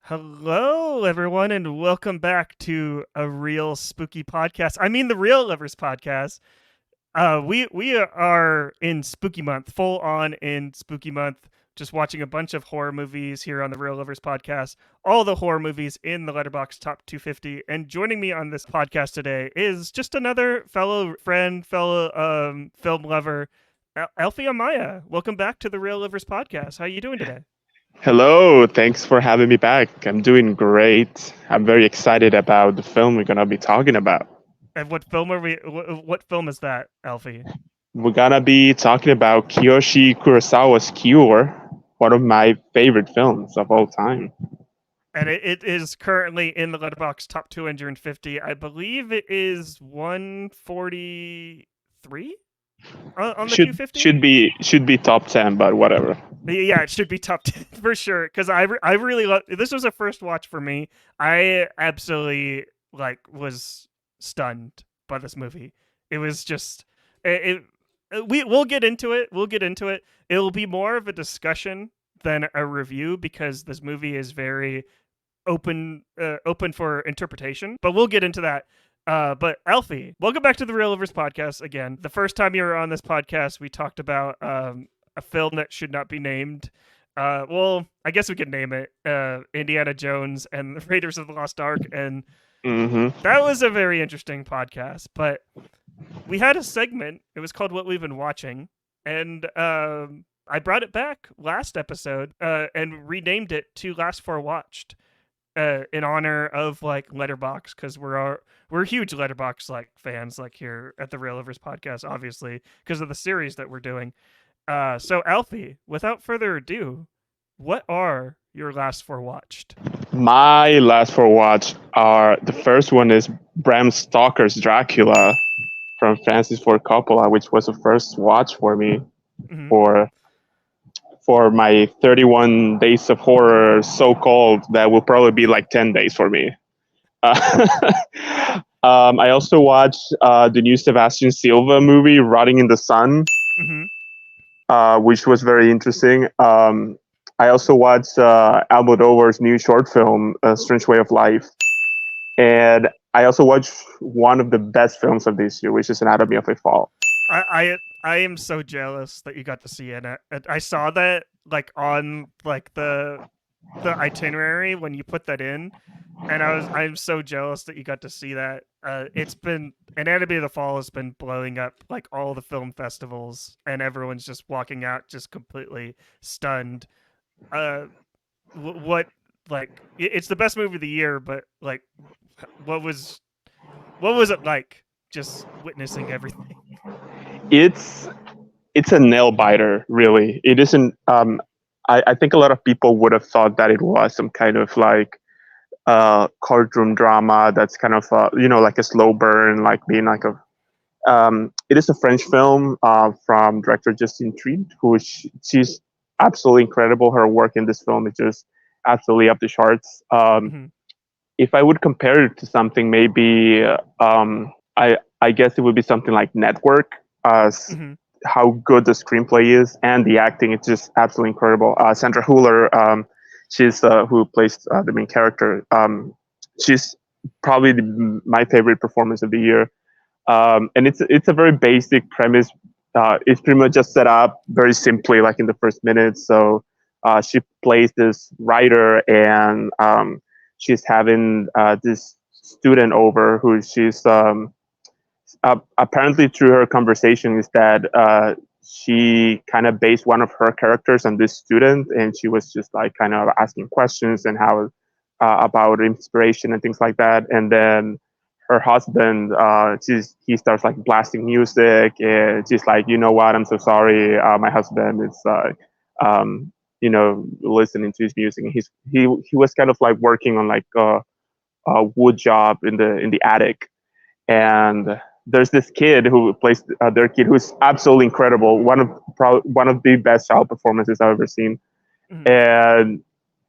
Hello, everyone, and welcome back to a real spooky podcast. I mean, the Real Lovers podcast. We are in Spooky Month, full on in Spooky Month. Just watching a bunch of horror movies here on the Real Lovers podcast. All the horror movies in the Letterboxd Top 250. And joining me on this podcast today is just another fellow friend, fellow film lover, Alfie Amaya. Welcome back to the Real Lovers podcast. How you doing today? Hello, thanks for having me back. I'm doing great. I'm very excited about the film we're gonna be talking about. And what film are we? What film is that, Alfie? We're gonna be talking about Kiyoshi Kurosawa's Cure, one of my favorite films of all time. And it is currently in the Letterboxd Top 250. I believe it is 143 on the Should 250. should be top 10, but whatever. Yeah, it should be top 10 for sure. Because I really love this. Was a first watch for me. I absolutely was stunned by this movie. It was just we'll get into it. We'll get into it. It'll be more of a discussion than a review because this movie is very open for interpretation. But we'll get into that. But Alfie, welcome back to the Real Lovers podcast again. The first time you were on this podcast, we talked about a film that should not be named. Well, I guess we could name it Indiana Jones and the Raiders of the Lost Ark, and that was a very interesting podcast. But we had a segment. It was called "What We've Been Watching," and I brought it back last episode and renamed it to "Last Four Watched." In honor of Letterboxd, because we're huge Letterboxd fans here at the Real Lovers podcast, obviously because of the series that we're doing. So Alfie, without further ado, what are your last four watched? My last four watch are the first one is Bram Stoker's Dracula from Francis Ford Coppola, which was the first watch for me Mm-hmm. for my 31 days of horror, so-called, that will probably be like 10 days for me. I also watched the new Sebastian Silva movie, Rotting in the Sun, Mm-hmm. which was very interesting. I also watched Almodovar's new short film, A Strange Way of Life. And I also watched one of the best films of this year, which is Anatomy of a Fall. I am so jealous that you got to see it. I saw that on the itinerary when you put that in, and I'm so jealous that you got to see that. It's been Anatomy of the Fall has been blowing up all the film festivals, and everyone's just walking out just completely stunned. What it's the best movie of the year, but what was it like just witnessing everything? It's a nail biter, really. It isn't. I think a lot of people would have thought that it was some kind of courtroom drama that's kind of like a slow burn, like being like a. It is a French film from director Justine Triet, she's absolutely incredible. Her work in this film is just absolutely up the charts. Mm-hmm. If I would compare it to something, maybe I guess it would be something like Network. Mm-hmm. How good the screenplay is and the acting, it's just absolutely incredible. Sandra Hüller, she's who plays the main character. She's probably my favorite performance of the year. And it's a very basic premise. It's pretty much just set up very simply, like in the first minutes. So she plays this writer, and she's having this student over who she's apparently through her conversation is that she kind of based one of her characters on this student, and she was just like kind of asking questions and how about inspiration and things like that. And then her husband, he starts like blasting music, and she's like, you know what, I'm so sorry, my husband is listening to his music. And he was kind of like working on like a wood job in the attic, and there's this kid who plays their kid who's absolutely incredible. One of the best child performances I've ever seen. Mm-hmm.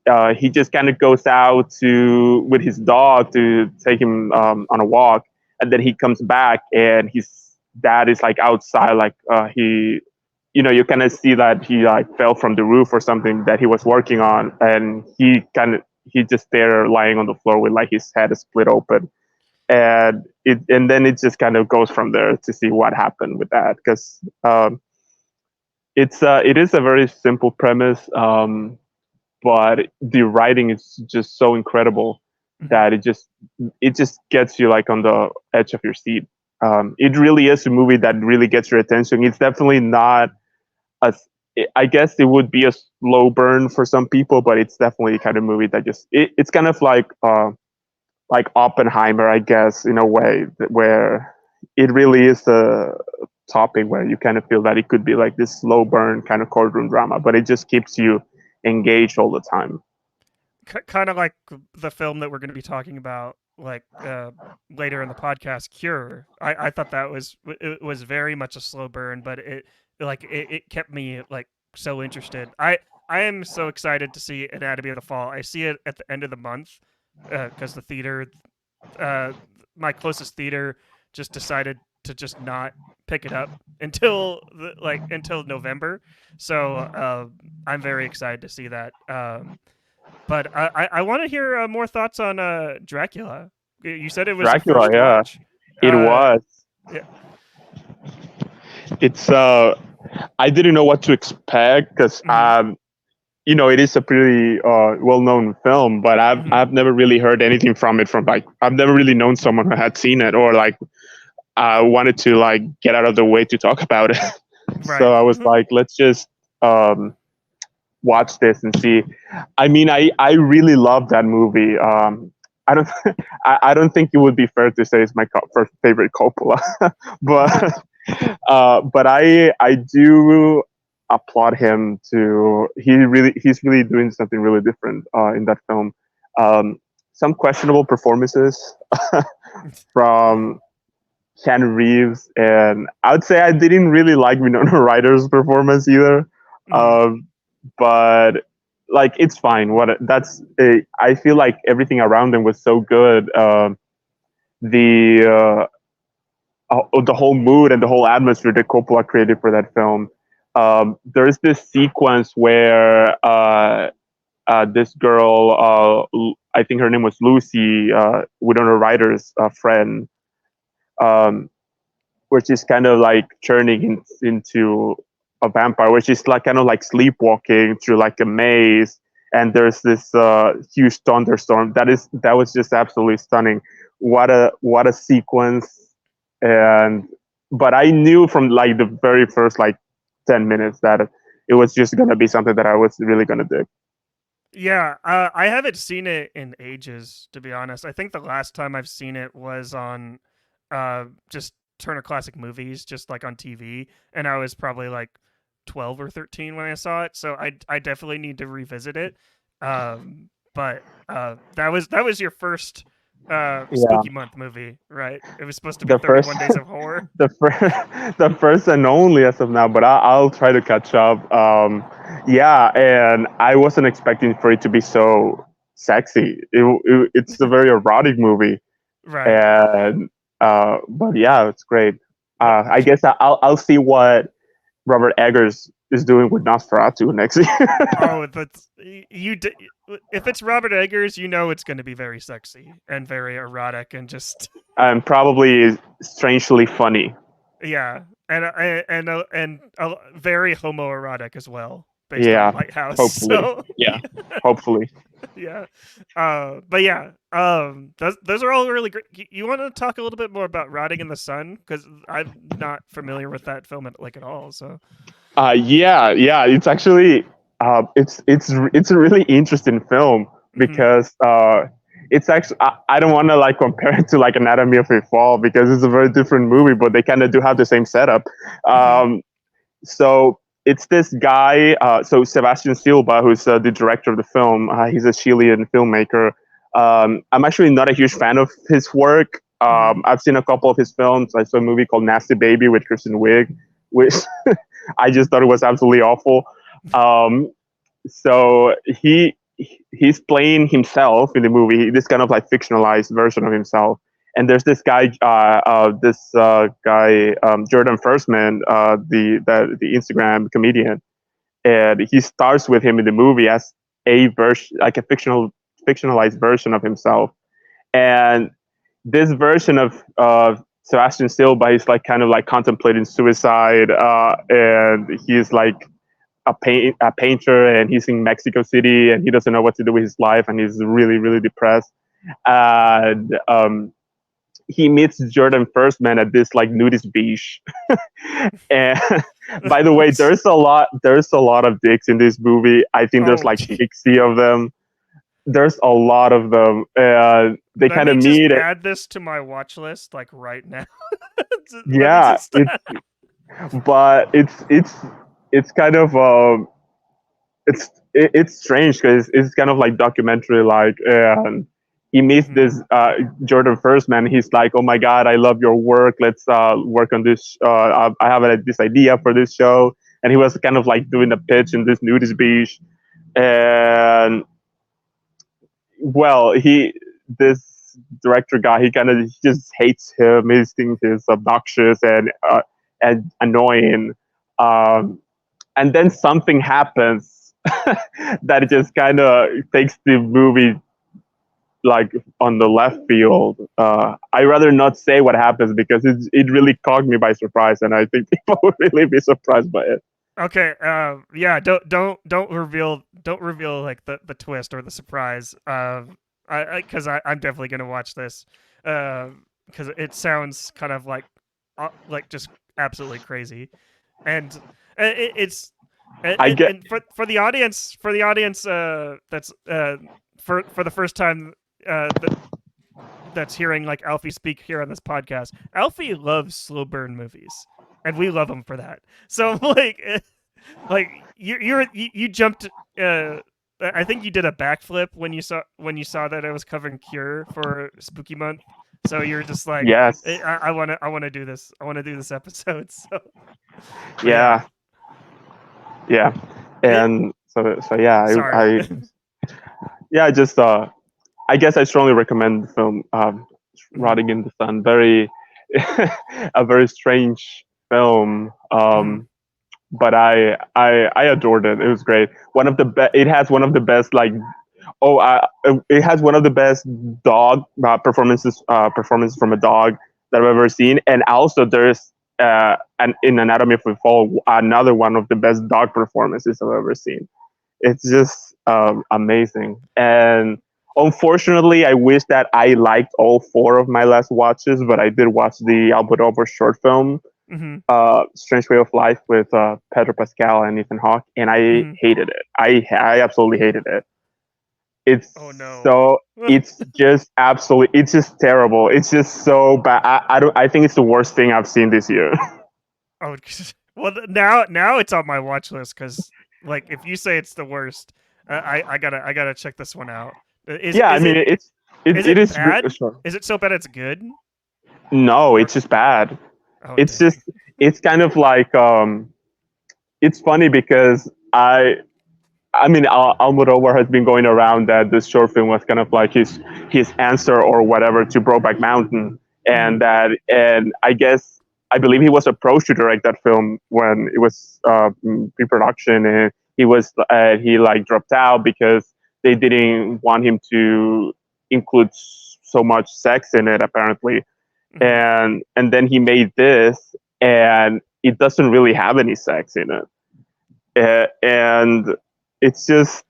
And he just kind of goes out with his dog to take him on a walk, and then he comes back, and his dad is like outside, like he, you kind of see that he like fell from the roof or something that he was working on, and he kind of he's just there lying on the floor with like his head split open, and then it just kind of goes from there to see what happened with that, because it is a very simple premise, but the writing is just so incredible Mhm. that it just gets you like on the edge of your seat. It really is a movie that really gets your attention. It's definitely not a, I guess it would be a slow burn for some people, but it's definitely the kind of movie that it's kind of like Oppenheimer, I guess, in a way, where it really is a topic where you kind of feel that it could be like this slow burn kind of courtroom drama, but it just keeps you engaged all the time. Kind of like the film that we're going to be talking about, like later in the podcast, Cure. I thought that it was very much a slow burn, but it kept me like so interested. I am so excited to see Anatomy of the Fall. I see it at the end of the month because the theater, uh, my closest theater, just decided to just not pick it up until until November. So I'm very excited to see that. But I want to hear more thoughts on Dracula. You said it was your Dracula, first yeah, watch. it Uh, was. yeah. It's I didn't know what to expect because Hmm. it is a pretty well-known film, but Hmm. I've never really heard anything from it from like I've never really known someone who had seen it or like wanted to like get out of the way to talk about it. So Right. I was Hmm. like, let's just um, watch this and see. I mean, I really love that movie. I don't I don't think it would be fair to say it's my first favorite Coppola, but but I do applaud him to he's really doing something really different in that film. Um, some questionable performances from Ken Reeves, and I would say I didn't really like Winona Ryder's performance either. Hmm. Um, but like it's fine. I feel like everything around them was so good. The the whole mood and the whole atmosphere that Coppola created for that film. There's this sequence where this girl, I think her name was Lucy, Winona Ryder's friend, um, where she's kind of like turning into a vampire, where she's like kind of like sleepwalking through like a maze, and there's this huge thunderstorm. That was just absolutely stunning. What a sequence! And but I knew from like the very first like 10 minutes that it was just gonna be something that I was really gonna dig. Yeah. I haven't seen it in ages, to be honest. I think the last time I've seen it was on just Turner Classic Movies, just like on TV, and I was probably like 12 or 13 when I saw it. So I definitely need to revisit it. But that was your first Yeah, spooky month movie, right? It was supposed to be the first 31 Days of Horror. the first the first and only as of now, but I'll try to catch up. Yeah, and I wasn't expecting for it to be so sexy. It's a very erotic movie, Right. and but yeah, it's great. But I guess I'll see what Robert Eggers is doing with Nosferatu next year. oh, that's if it's Robert Eggers, you know it's going to be very sexy and very erotic and just And probably strangely funny. yeah, and very homoerotic as well, based on Yeah, Lighthouse. hopefully. So Yeah, hopefully. yeah, but yeah, those are all really great. You want to talk a little bit more about Rotting in the Sun because I'm not familiar with that film at all. So Yeah, yeah. It's actually it's a really interesting film hmm. because it's actually I don't want to like compare it to like Anatomy of a Fall because it's a very different movie, but they kind of do have the same setup. Hmm. So it's this guy, so Sebastian Silva, who's the director of the film. He's a Chilean filmmaker. I'm actually not a huge fan of his work. Hmm. I've seen a couple of his films. I saw a movie called Nasty Baby with Kristen Wiig, which I just thought it was absolutely awful. Um, so he's playing himself in the movie, this kind of like fictionalized version of himself. And there's this guy, Jordan Firstman, the Instagram comedian, and he stars with him in the movie as a version, like a fictional fictionalized version of himself. And this version of Sebastian Silva is like kind of like contemplating suicide, and he's like a painter, and he's in Mexico City, and he doesn't know what to do with his life, and he's really really depressed. And he meets Jordan Firstman at this like nudist beach. And by the way, there's a lot of dicks in this movie. I think there's Oh, like 60 of them. There's a lot of them. They let kind of me just meet. add this to my watch list like right now. Let me Yeah, just. but it's kind of it's strange because it's kind of like documentary like, and he meets Mhm. this Jordan Firstman. He's like, oh my god, I love your work, let's work on this. I have this idea for this show. And he was kind of like doing a pitch in this nudist beach. And well, he this director guy, he kind of just hates him. He thinks he's obnoxious and annoying. And then something happens that just kind of takes the movie like on the left field. I rather not say what happens because it really caught me by surprise, and I think people will really be surprised by it. Okay. Yeah. Don't reveal like the twist or the surprise. Because I'm definitely gonna watch this. Because it sounds kind of like just absolutely crazy, and it's I get, and for the audience that's for the first time that's hearing like Alfie speak here on this podcast. Alfie loves slow burn movies, and we love him for that. So like you jumped. I think you did a backflip when you saw that I was covering Cure for Spooky Month. So you're just like, yes, I want to do this. I want to do this episode. So, but yeah, yeah, yeah, it, and so yeah, sorry. yeah, I just I guess I strongly recommend the film, Mhm, Rotting in the Sun. Very a very strange film. mhm, But I adored it. It was great. It has one of the best like, it has one of the best dog performances from a dog that I've ever seen. And also there's an in Anatomy of a Fall, another one of the best dog performances I've ever seen. It's just amazing. And unfortunately, I wish that I liked all four of my last watches, but I did watch the Almodovar short film, mhm, Strange Way of Life, with Pedro Pascal and Ethan Hawke, and I mhm. hated it. I absolutely hated it. Oh It's no. so it's just absolutely, it's just terrible. It's just so bad. I don't I think it's the worst thing I've seen this year. Oh, well, now it's on my watch list because like if you say it's the worst, I gotta check this one out. Is Yeah, I is mean it it, is it it is bad? sure. Is it so bad it's good? No, Or it's just bad. oh It's dang. just it's kind of like it's funny because I mean, Almodovar has been going around that this short film was kind of like his answer or whatever to Brokeback Mountain, Mm-hmm. and I guess I believe he was approached to direct that film when it was pre-production, and he like dropped out because they didn't want him to include so much sex in it apparently, Mm-hmm. and then he made this, and it doesn't really have any sex in it, and it's just,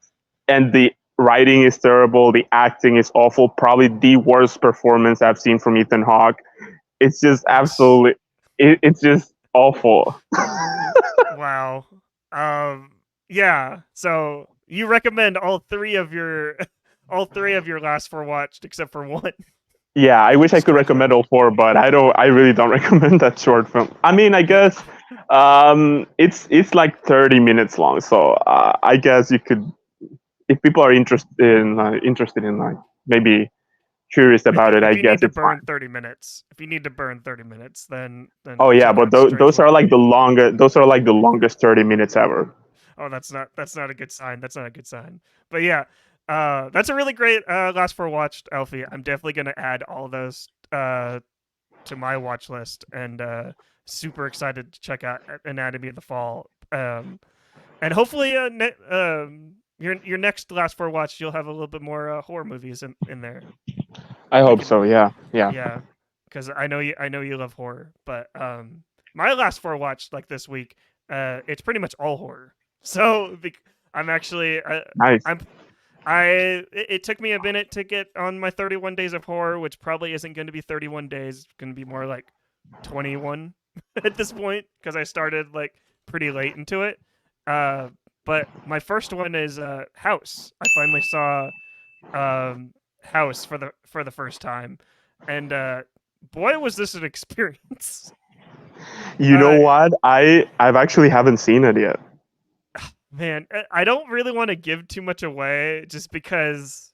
and the writing is terrible, the acting is awful, probably the worst performance I've seen from Ethan Hawke. It's just That's absolutely, it's just awful. wow. Um. Yeah. So you recommend all three of your all three of your last four watched except for one. Yeah, I wish I could Strange way recommend of all four, but I really don't recommend that short film. I mean, I life. guess it's like 30 minutes long, so I guess you could, if people are interested in like maybe curious about it, If I you guess need to it's burn fine. 30 minutes, Oh then yeah, check but out Strange those Way are of like Life. the longest. Those are like the longest 30 minutes ever. Oh, that's not a good sign. That's not a good sign. But yeah, that's a really great last four watched, Alfie. I'm definitely gonna add all those to my watch list, and super excited to check out Anatomy of the Fall. And hopefully, your next last four watch, you'll have a little bit more horror movies in there. I We hope can, so. Yeah, yeah. yeah, because I know you love horror, but my last four watch like this week, it's pretty much all horror. So I'm actually Nice. I'm I it took me a minute to get on my 31 days of horror, which probably isn't going to be 31 days. It's going to be more like 21 at this point because I started like pretty late into it. Uh, but my first one is House. I finally saw um, House for the first time, and boy, was this an experience. You know uh, what? I've actually haven't seen it yet. Man, I don't really want to give too much away, just because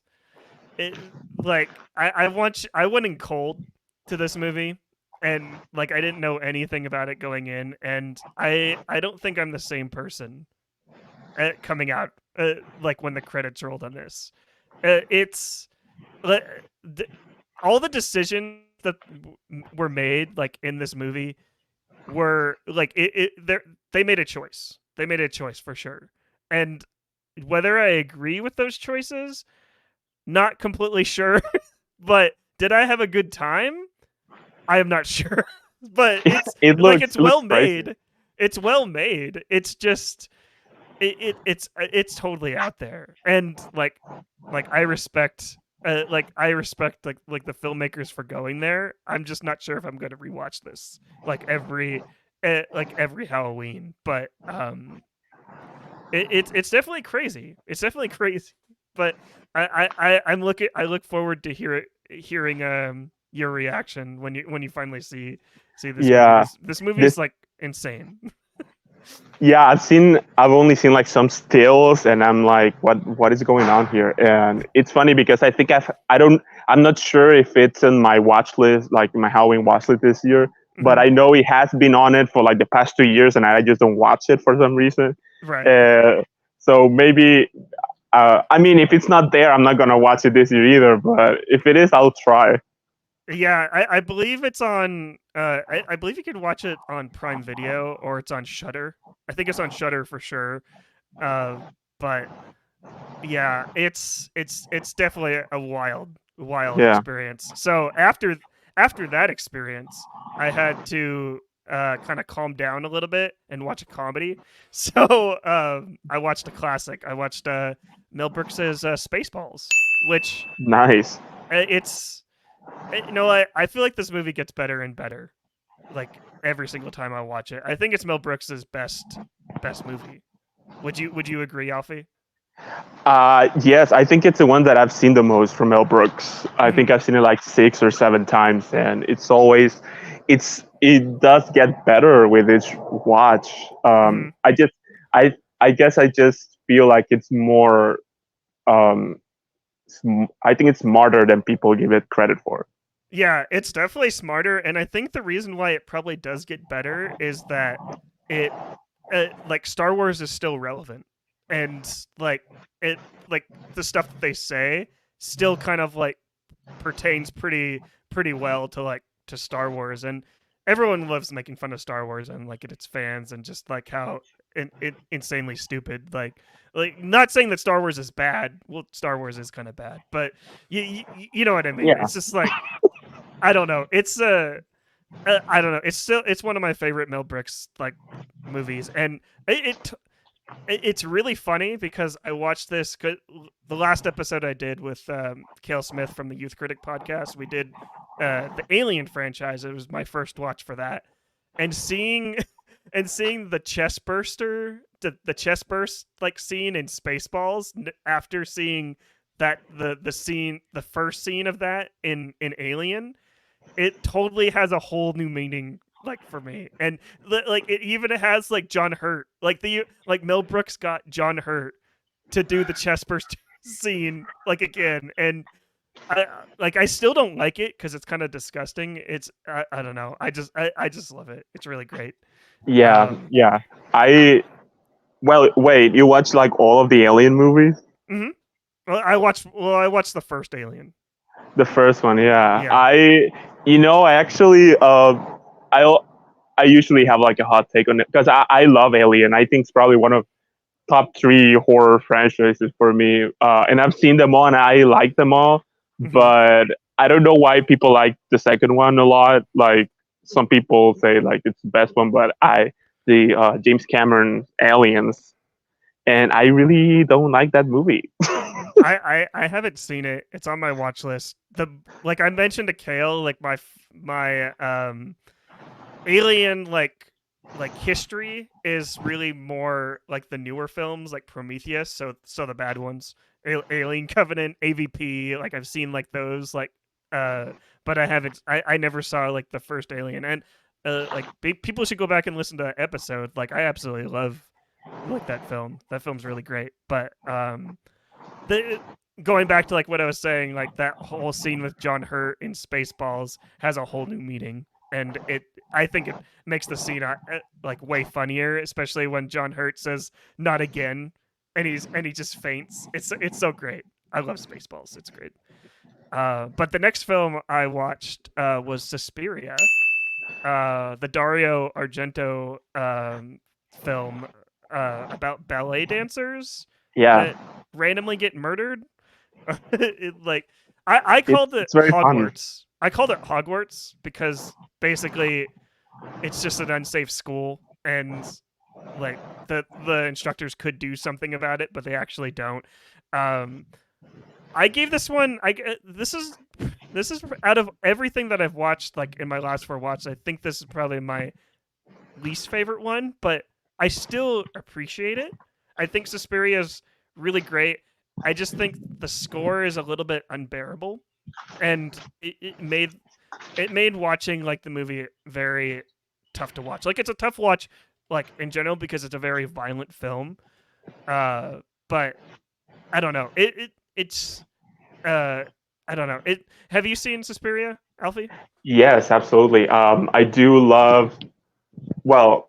it like I went in cold to this movie, and like I didn't know anything about it going in, and I don't think I'm the same person coming out like when the credits rolled on this. It's uh, th- all the decisions that were made like in this movie were like they made a choice. They made a choice for sure. And whether I agree with those choices, not completely sure. But did I have a good time? I am not sure. But it's like It looks well crazy. made. It's well made. It's just it's totally out there. And like I respect like the filmmakers for going there. I'm just not sure if I'm going to rewatch this like every Halloween. But it's definitely crazy. It's definitely crazy. But I look forward to hearing your reaction when you finally see this movie. Yeah. This movie This is like insane. yeah, I've only seen like some stills and I'm like, what is going on here? And it's funny because I think I'm not sure if it's in my watch list, like my Halloween watch list this year, but Hmm. I know it has been on it for like the past 2 years and I just don't watch it for some reason. Right. Uh, so maybe I mean if it's not there, I'm not gonna watch it this year either, but if it is, I'll try. Yeah, I believe it's on. I believe you can watch it on Prime Video or it's on Shutter. I think it's on Shutter for sure. Uh, but yeah, it's definitely a wild Yeah. experience. So after that experience, I had to kind of calm down a little bit and watch a comedy. So I watched a classic. I watched Mel Brooks's Spaceballs, which Nice. it's you know I feel like this movie gets better and better like every single time I watch it. I think it's Mel Brooks's best movie. Would you agree, Alfie? Yes, I think it's the one that I've seen the most from Mel Brooks. I think Mm-hmm. I've seen it like 6 or 7 times, and it does get better with each watch. Mm-hmm. I guess I just feel like it's more. Um, I think it's smarter than people give it credit for. Yeah, it's definitely smarter, and I think the reason why it probably does get better is that it like Star Wars is still relevant, and it like the stuff that they say still kind of like pertains pretty well to like to Star Wars, and everyone loves making fun of Star Wars and like its fans and just like how insanely stupid like not saying that Star Wars is bad. Well, Star Wars is kind of bad, but you know what I mean. Yeah. It's just like I don't know. It's I don't know. It's one of my favorite Mel Brooks like movies, and it's really funny because I watched this. The last episode I did with Cale Smith from the Youth Critic podcast, we did the Alien franchise. It was my first watch for that, and seeing and seeing the chest burster, the chest burst like scene in Spaceballs after seeing that the first scene of that in Alien, it totally has a whole new meaning like for me. And like it even has like John Hurt, like the like Mel Brooks got John Hurt to do the chest burst scene like again. And I still don't like it because it's kind of disgusting. It's I don't know, I just love it. It's really great. Yeah, um yeah. I Well, wait. You watch like all of the Alien movies? mhm. I watched the first Alien. The first one, yeah. Yeah. I actually, I, I usually have like a hot take on it because I love Alien. I think it's probably one of top three horror franchises for me, and I've seen them all and I like them all, Hmm. but I don't know why people like the second one a lot. Like some people say like it's the best one, but I the James Cameron Aliens, and I really don't like that movie. I haven't seen it. It's on my watch list. The like I mentioned to Kale, like my alien history is really more like the newer films like Prometheus, so the bad ones, Alien Covenant, AVP, like I've seen like those uh but I never saw like the first Alien, and people should go back and listen to that episode. Like I absolutely love like that film. That film's really great. But the going back to like what I was saying, like that whole scene with John Hurt in Spaceballs has a whole new meaning, and I think it makes the scene like way funnier, especially when John Hurt says "not again," and he just faints. It's so great. I love Spaceballs. It's great. But the next film I watched was Suspiria, the Dario Argento film about ballet dancers Yeah, that randomly get murdered. Like I called it it's very fun. Hogwarts. I called it Hogwarts because basically it's just an unsafe school, and like the instructors could do something about it, but they actually don't. Um, I gave this one. This is out of everything that I've watched, like in my last four watches. I think this is probably my least favorite one, but I still appreciate it. I think Suspiria is really great. I just think the score is a little bit unbearable, and it made watching like the movie very tough to watch. Like it's a tough watch, like in general, because it's a very violent film. But I don't know. It's uh I don't know. It Have you seen Suspiria, Alfie? Yes, absolutely. I do love. Well,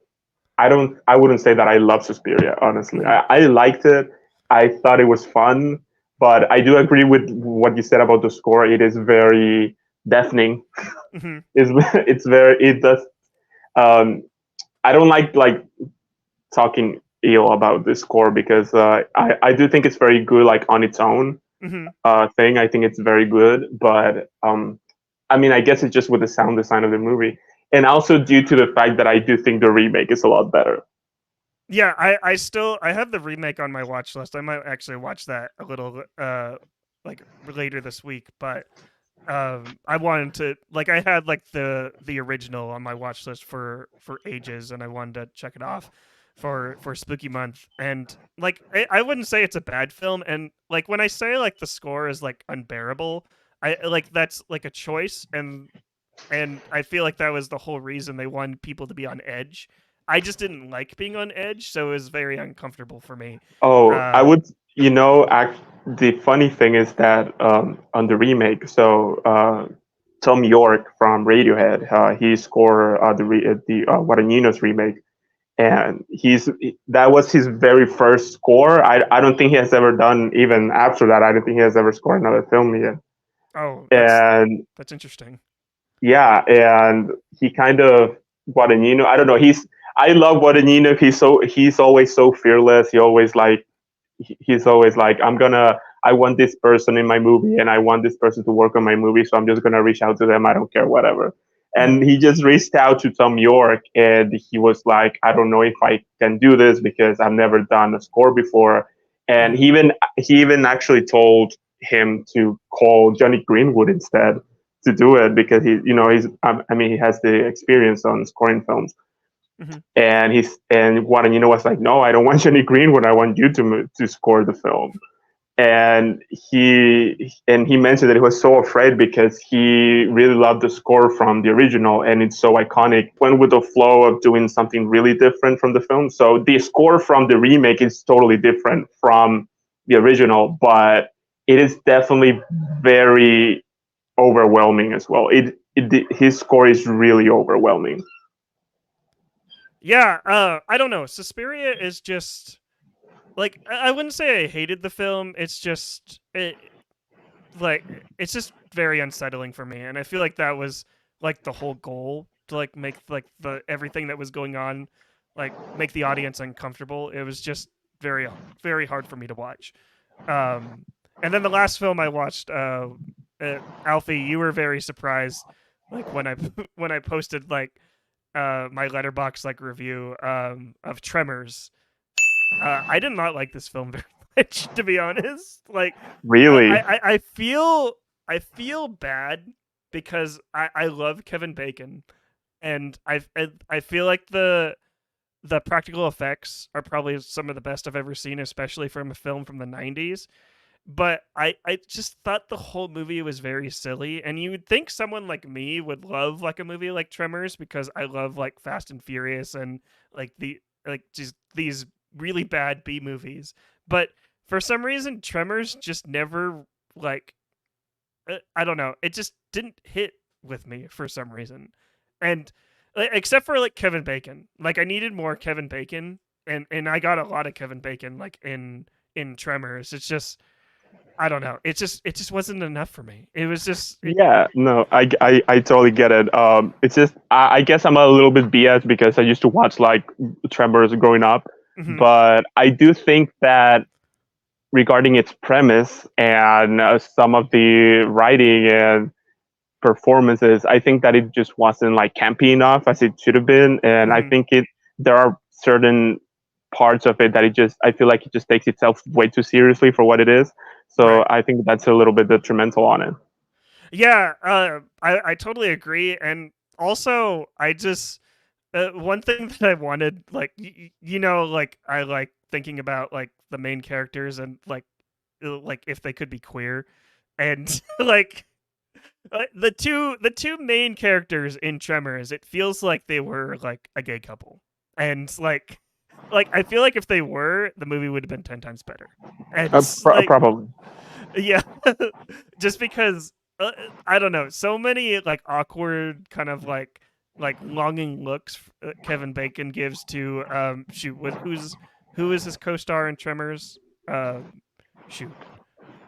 I don't. I wouldn't say that I love Suspiria. Honestly, Mm-hmm. I liked it. I thought it was fun, but I do agree with what you said about the score. It is very deafening. Mm-hmm. It's very. It does. Um, I don't like talking ill about the score because I do think it's very good like on its own Mm-hmm. thing. I think it's very good, but I mean I guess it's just with the sound design of the movie, and also due to the fact that I do think the remake is a lot better. Yeah, I have the remake on my watch list. I might actually watch that a little like later this week, but I wanted to like I had like the original on my watch list for ages, and I wanted to check it off for Spooky Month. And like I wouldn't say it's a bad film, and like when I say like the score is like unbearable, I like that's like a choice, and I feel like that was the whole reason they wanted people to be on edge. I just didn't like being on edge, so it was very uncomfortable for me. Oh, I Uh, would, the funny thing is that on the remake, so Tom York from Radiohead, he scored the Guadagnino's remake, and that was his very first score. I don't think he has ever done even after that. I don't think he has ever scored another film yet. oh, And that's interesting. yeah, and he kind of Guadagnino. I don't know. I love Guadagnino. He's always so fearless. He's always like, I want this person in my movie and I want this person to work on my movie, so I'm just gonna reach out to them. I don't care, whatever. And Mm-hmm. he just reached out to Tom York and he was like, I don't know if I can do this because I've never done a score before. And Mm-hmm. he even actually told him to call Johnny Greenwood instead to do it because I mean he has the experience on scoring films. Mm-hmm. And Guadagnino was like, no, I don't want Johnny Greenwood. I want you to score the film. And he mentioned that he was so afraid because he really loved the score from the original and it's so iconic. Went with the flow of doing something really different from the film. So the score from the remake is totally different from the original, but it is definitely very overwhelming as well. His score is really overwhelming. Yeah, I don't know. Suspiria is just like I wouldn't say I hated the film. It's just very unsettling for me, and I feel like that was like the whole goal to like make like the everything that was going on like make the audience uncomfortable. It was just very very hard for me to watch. And then the last film I watched, Alfie, you were very surprised, like when I when I posted like my letterbox like review of Tremors. I did not like this film very much, to be honest. Like, Really? I feel bad because I love Kevin Bacon, and I feel like the practical effects are probably some of the best I've ever seen, especially from a film from the '90s. But I just thought the whole movie was very silly, and you would think someone like me would love like a movie like Tremors because I love like Fast and Furious and like just these really bad B movies. But for some reason, Tremors just never like I don't know, it just didn't hit with me for some reason, and except for like Kevin Bacon, like I needed more Kevin Bacon, and I got a lot of Kevin Bacon like in Tremors. It's just I don't know. It just wasn't enough for me. It was just Yeah, no, I totally get it. It's just I guess I'm a little bit biased because I used to watch like Tremors growing up, mhm, but I do think that regarding its premise and some of the writing and performances, I think that it just wasn't like campy enough as it should have been, and I mhm, think it there are certain parts of it that it just I feel like it just takes itself way too seriously for what it is. So right. I think that's a little bit detrimental on it. Yeah, I totally agree, and also I just one thing that I wanted, like you know, like I like thinking about like the main characters and like if they could be queer, and like the two main characters in Tremors, it feels like they were like a gay couple, and like I feel like if they were, the movie would have been 10 times better, and like Probably. yeah, just because I don't know, so many like awkward kind of like longing looks Kevin Bacon gives to shoot who is his co-star in Tremors? Shoot,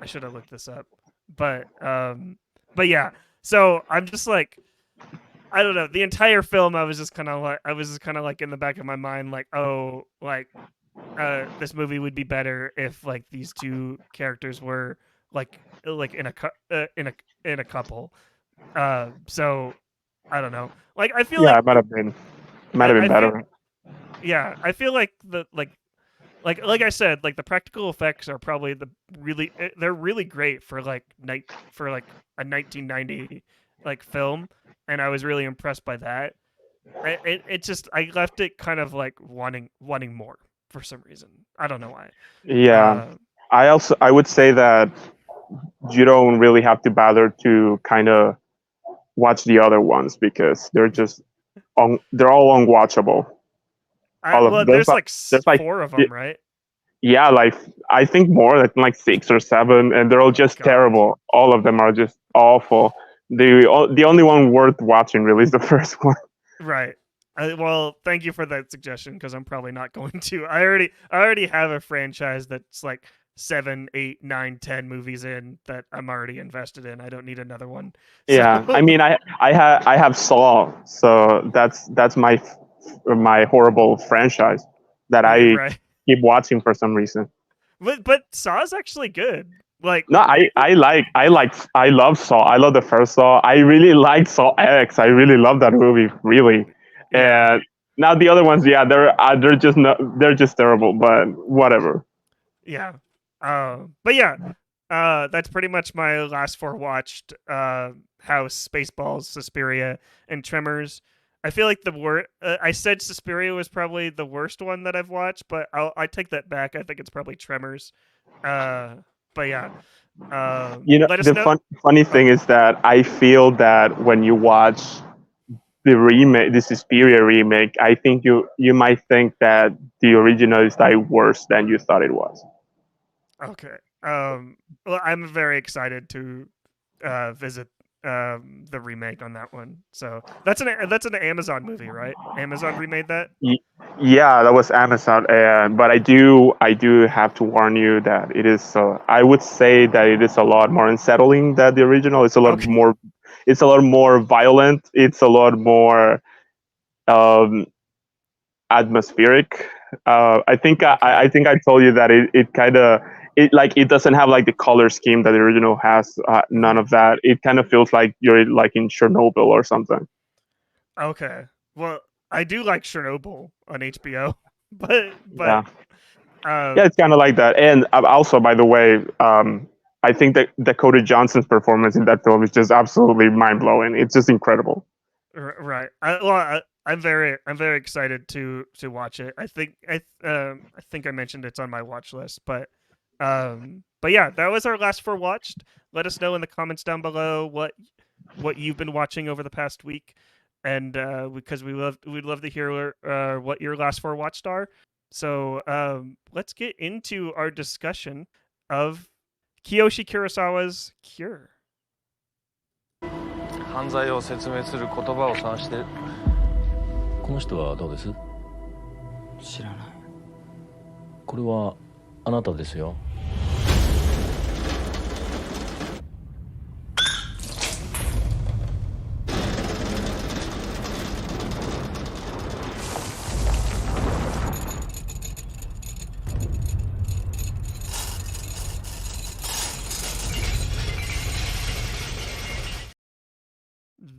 I should have looked this up, but yeah. So I'm just like I don't know. The entire film, I was just kind of like in the back of my mind, like oh, like this movie would be better if like these two characters were like in a couple. So I don't know. Like I feel Yeah, like it might have been I feel better. yeah I feel like the like I said, like the practical effects are probably they're really great for for like a 1990 like film, and I was really impressed by that. It just I left it kind of like wanting more for some reason. I don't know why. Yeah, Uh, I would say that you don't really have to bother to kind of watch the other ones because they're all unwatchable. All of well, there's there's like like there's like four of them, right? yeah, like I think more than like 6 or 7, and they're all just God, terrible. All of them are just awful. The only one worth watching really is the first one. right. Well, thank you for that suggestion because I'm probably not going to. I already have a franchise that's like 7, 8, 9, 10 movies in that I'm already invested in. I don't need another one. So Yeah, I mean, I have Saw, so that's my horrible franchise that you're I right. keep watching for some reason. But Saw's actually good. Like No, I love Saw. I love the first Saw. I really liked Saw X. I really love that movie, really. yeah, And now the other ones, yeah, they're just not, they're just terrible. But whatever. yeah. But yeah, that's pretty much my last four watched. House, Spaceballs, Suspiria, and Tremors. I feel like I said Suspiria was probably the worst one that I've watched, but I take that back. I think it's probably Tremors. Uh, but yeah. You know, Let us the know. funny Oh, thing is that I feel that when you watch the remake, the Suspiria remake, I think you might think that the original is like worse than you thought it was. okay. Well, I'm very excited to visit the remake on that one. So that's an Amazon movie, right? Amazon remade that. Y- Yeah, that was Amazon, but I do have to warn you that it is. I would say that it is a lot more unsettling than the original. Okay. It's a lot more violent. It's a lot more um, atmospheric. Okay. I think I told you that it kind of it doesn't have like the color scheme that the original has. None Hmm. of that. It kind of feels like you're like in Chernobyl or something. Okay. Well, I do like Chernobyl on HBO, but Yeah, yeah, it's kind of like that. And also, by the way, I think that Dakota Johnson's performance in that film is just absolutely mind blowing. It's just incredible. right. I'm very excited to watch it. I think I mentioned it's on my watch list, but yeah, that was our last for watched. Let us know in the comments down below what you've been watching over the past week, and because we'd love to hear what your last four watched are. So let's get into our discussion of Kiyoshi Kurosawa's Cure. 犯罪を説明する言葉を探してる。この人はどうです？知らない。これはあなたですよ。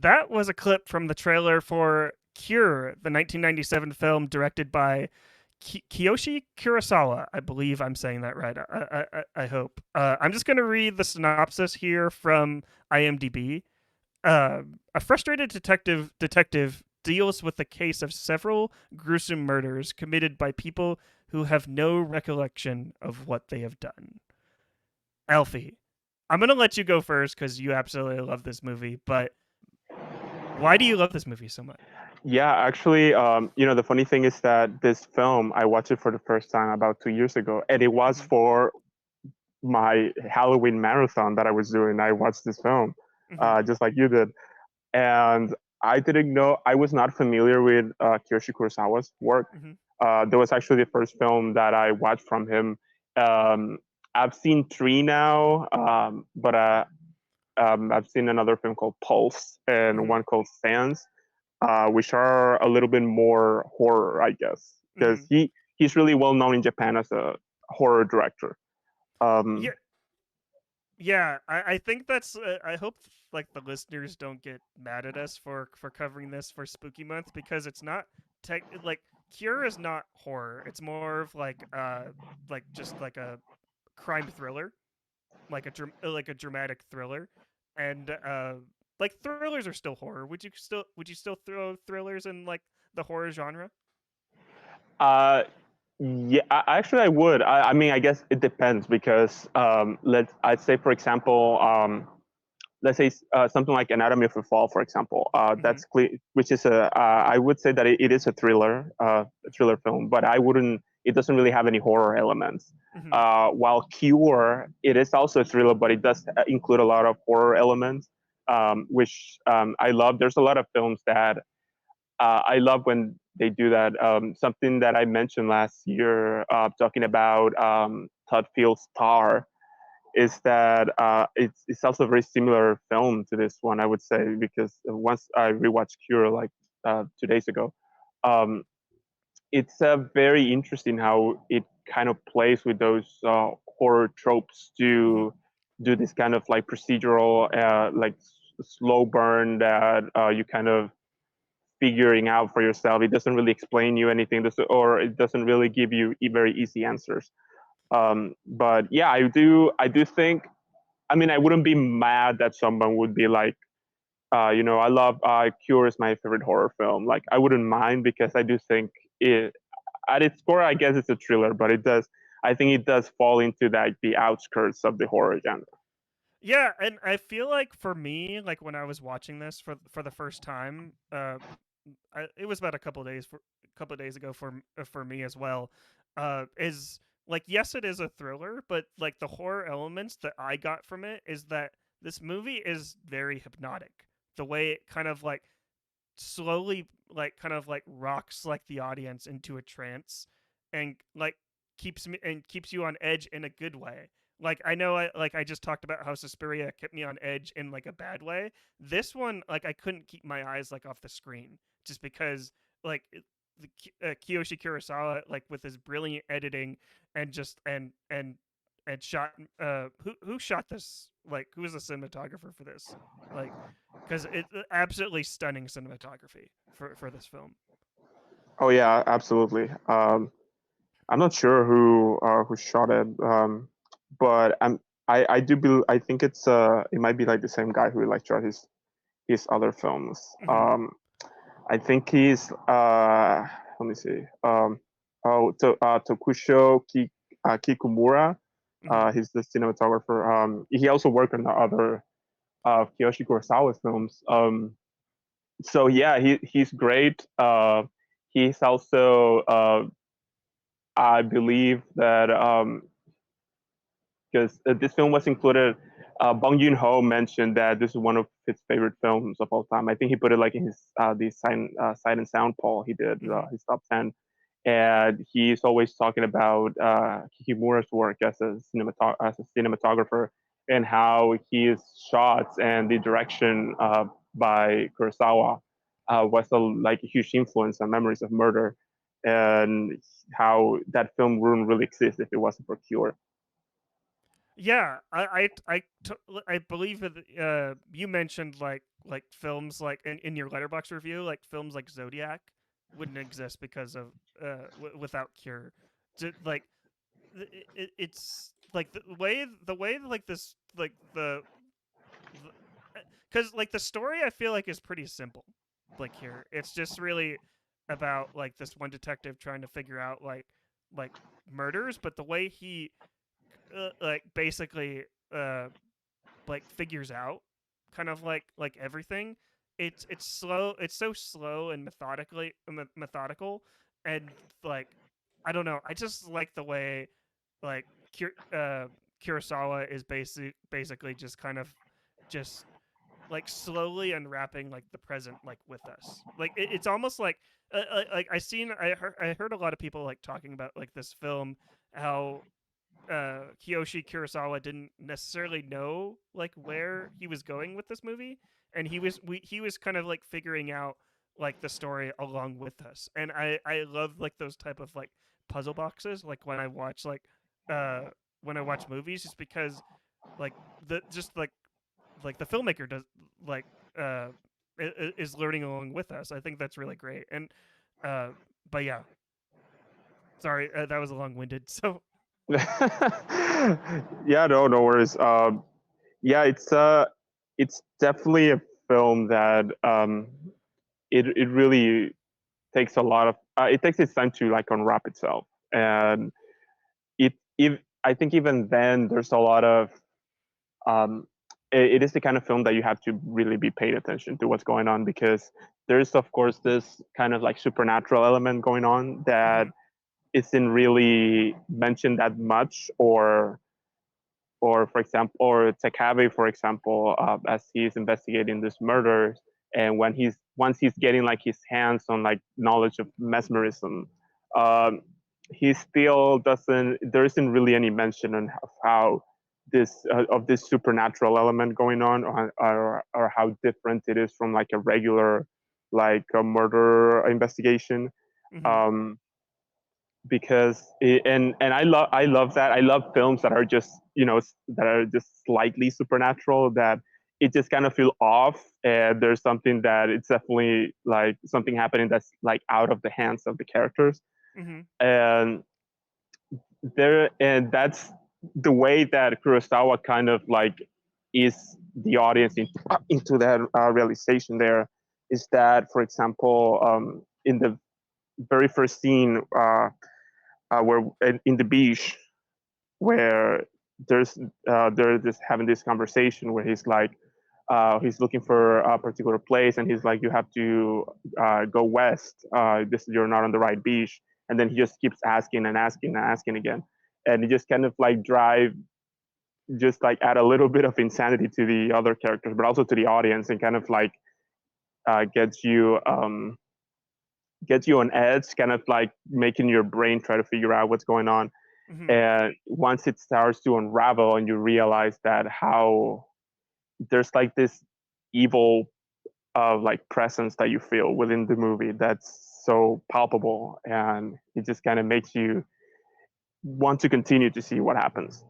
That was a clip from the trailer for Cure, the 1997 film directed by Kiyoshi Kurosawa. I believe I'm saying that right. I hope. I'm just going to read the synopsis here from IMDb. A frustrated detective deals with the case of several gruesome murders committed by people who have no recollection of what they have done. Alfie, I'm going to let you go first because you absolutely love this movie, but why do you love this movie so much? Yeah, actually, the funny thing is that this film I watched it for the first time about 2 years ago, and it was Mm-hmm. for my Halloween marathon that I was doing. I watched this film, Mm-hmm. just like you did, and I didn't know. I was not familiar with Kiyoshi Kurosawa's work. Mm-hmm. That was actually the first film that I watched from him. Um, I've seen three now, but I've seen another film called Pulse and Mm-hmm. one called Sands, which are a little bit more horror, I guess, because Mm-hmm. he's really well known in Japan as a horror director. Yeah, Um, yeah. I think that's. I hope like the listeners don't get mad at us for covering this for Spooky Month because it's not like Cure is not horror. It's more of like just like a crime thriller, like a dramatic thriller, and like thrillers are still horror. Would you still throw thrillers in like the horror genre? uh, yeah, actually, I would. I mean, I guess it depends because I'd say, for example, let's say something like Anatomy of a Fall, for example. Mm-hmm. That's which is I would say that it is a thriller film, but I wouldn't. It doesn't really have any horror elements. Mm-hmm. While Cure, it is also a thriller, but it does include a lot of horror elements, which I love. There's a lot of films that I love when they do that. Something that I mentioned last year, talking about Todd Field's Tar, is that it's also a very similar film to this one, I would say, because once I rewatched Cure like 2 days ago, um, it's very interesting how it kind of plays with those horror tropes Mm-hmm. to do this kind of like procedural, like slow burn that you kind of figuring out for yourself. It doesn't really explain you anything, or it doesn't really give you very easy answers. But yeah, I do think. I mean, I wouldn't be mad that someone would be like, I love Cure is my favorite horror film. Like, I wouldn't mind because I do think it, at its core, I guess it's a thriller, but it does. I think it does fall into like the outskirts of the horror genre. Yeah, and I feel like for me, like when I was watching this for the first time, it was about a couple days ago for me as well. Is like yes, it is a thriller, but like the horror elements that I got from it is that this movie is very hypnotic. The way it kind of like slowly like kind of like rocks like the audience into a trance and like keeps you on edge in a good way. Like I know I just talked about how Suspiria kept me on edge in like a bad way. This one like I couldn't keep my eyes like off the screen just because like Kiyoshi Kurosawa, like with his brilliant editing and just and shot. Who shot this? Like, who was the cinematographer for this? Like, because it absolutely stunning cinematography for this film. Oh yeah, absolutely. I'm not sure who shot it, but I do I think it might be like the same guy who like shot his other films. Hmm. I think he's let me see. Tokusho Kikumura. Hmm. He's the cinematographer. He also worked on the other Kiyoshi Kurosawa films. So yeah, he's great. He's also I believe that because this film was included. Bong Joon Ho mentioned that this is one of his favorite films of all time. I think he put it like in his the sight and sound poll he did, Hmm. his top 10, and he's always talking about Kikimura's work as a cinematographer and how his shots and the direction by Kurosawa was like a huge influence on Memories of Murder, and how that film wouldn't really exist if it wasn't for Cure. Yeah, I believe that you mentioned like films like in your letterbox review, like films like Zodiac wouldn't exist because of without Cure. Like it's like the way like this like the because like the story I feel like is pretty simple. Like here, it's just really about like this one detective trying to figure out like murders, but the way he like basically uh like figures out kind of like everything. It's slow. It's so slow and methodical, and like I don't know. I just like the way like Kurosawa is basically just kind of just like slowly unwrapping like the present like with us. Like it's almost like I heard a lot of people like talking about like this film, how Kiyoshi Kurosawa didn't necessarily know like where he was going with this movie, and he was kind of like figuring out like the story along with us. And I love like those type of like puzzle boxes, like uh when I watch movies, just because like the just like the filmmaker does like uh is learning along with us. I think that's really great. And uh but yeah, sorry, that was a long winded. So Yeah, no worries. Yeah, it's definitely a film that it really takes a lot of it takes its time to like unwrap itself, and if I think even then there's a lot of um, it is the kind of film that you have to really be paying attention to what's going on, because there's of course this kind of like supernatural element going on that mhm, isn't really mentioned that much, or for example, or Takabe, for example, as he's investigating this murder, and when he's once he's getting like his hands on like knowledge of mesmerism, um, he still doesn't. There isn't really any mention of how this supernatural element going on, or how different it is from like a regular like a murder investigation. mhm. Um, and I love that. I love films that are just that are just slightly supernatural, that it just kind of feel off, and there's something that it's definitely like something happening that's like out of the hands of the characters, Mhm. and that's the way that Kurosawa kind of like is the audience into that realization. There is that, for example, in the very first scene, where in the beach, where they're just having this conversation where he's like he's looking for a particular place, and he's like, you have to go west, this you're not on the right beach, and then he just keeps asking and asking and asking again, and he just kind of like drive just like add a little bit of insanity to the other characters, but also to the audience, and kind of like gets you on edge, kind of like making your brain try to figure out what's going on. Mhm. And once it starts to unravel and you realize that how there's like this evil like presence that you feel within the movie, so palpable, and it just kind of makes you want to continue to see what happens.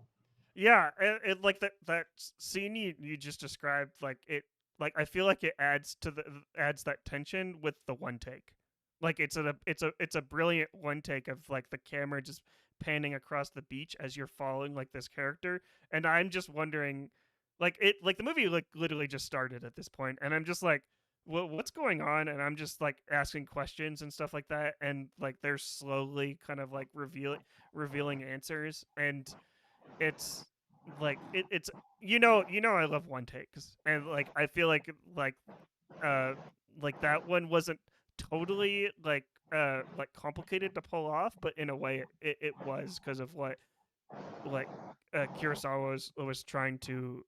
Yeah, and like that scene you just described, like it, like I feel like it adds that tension with the one take. Like it's a brilliant one take of like the camera just panning across the beach as you're following like this character, and I'm just wondering, like the movie like literally just started at this point, and I'm just like, what's going on? And I'm just like asking questions and stuff like that, and like they're slowly kind of like revealing answers, and it's it's I love one takes, and like I feel uh like that one wasn't totally like complicated to pull off, but in a way it was because of what like Kurosawa was trying to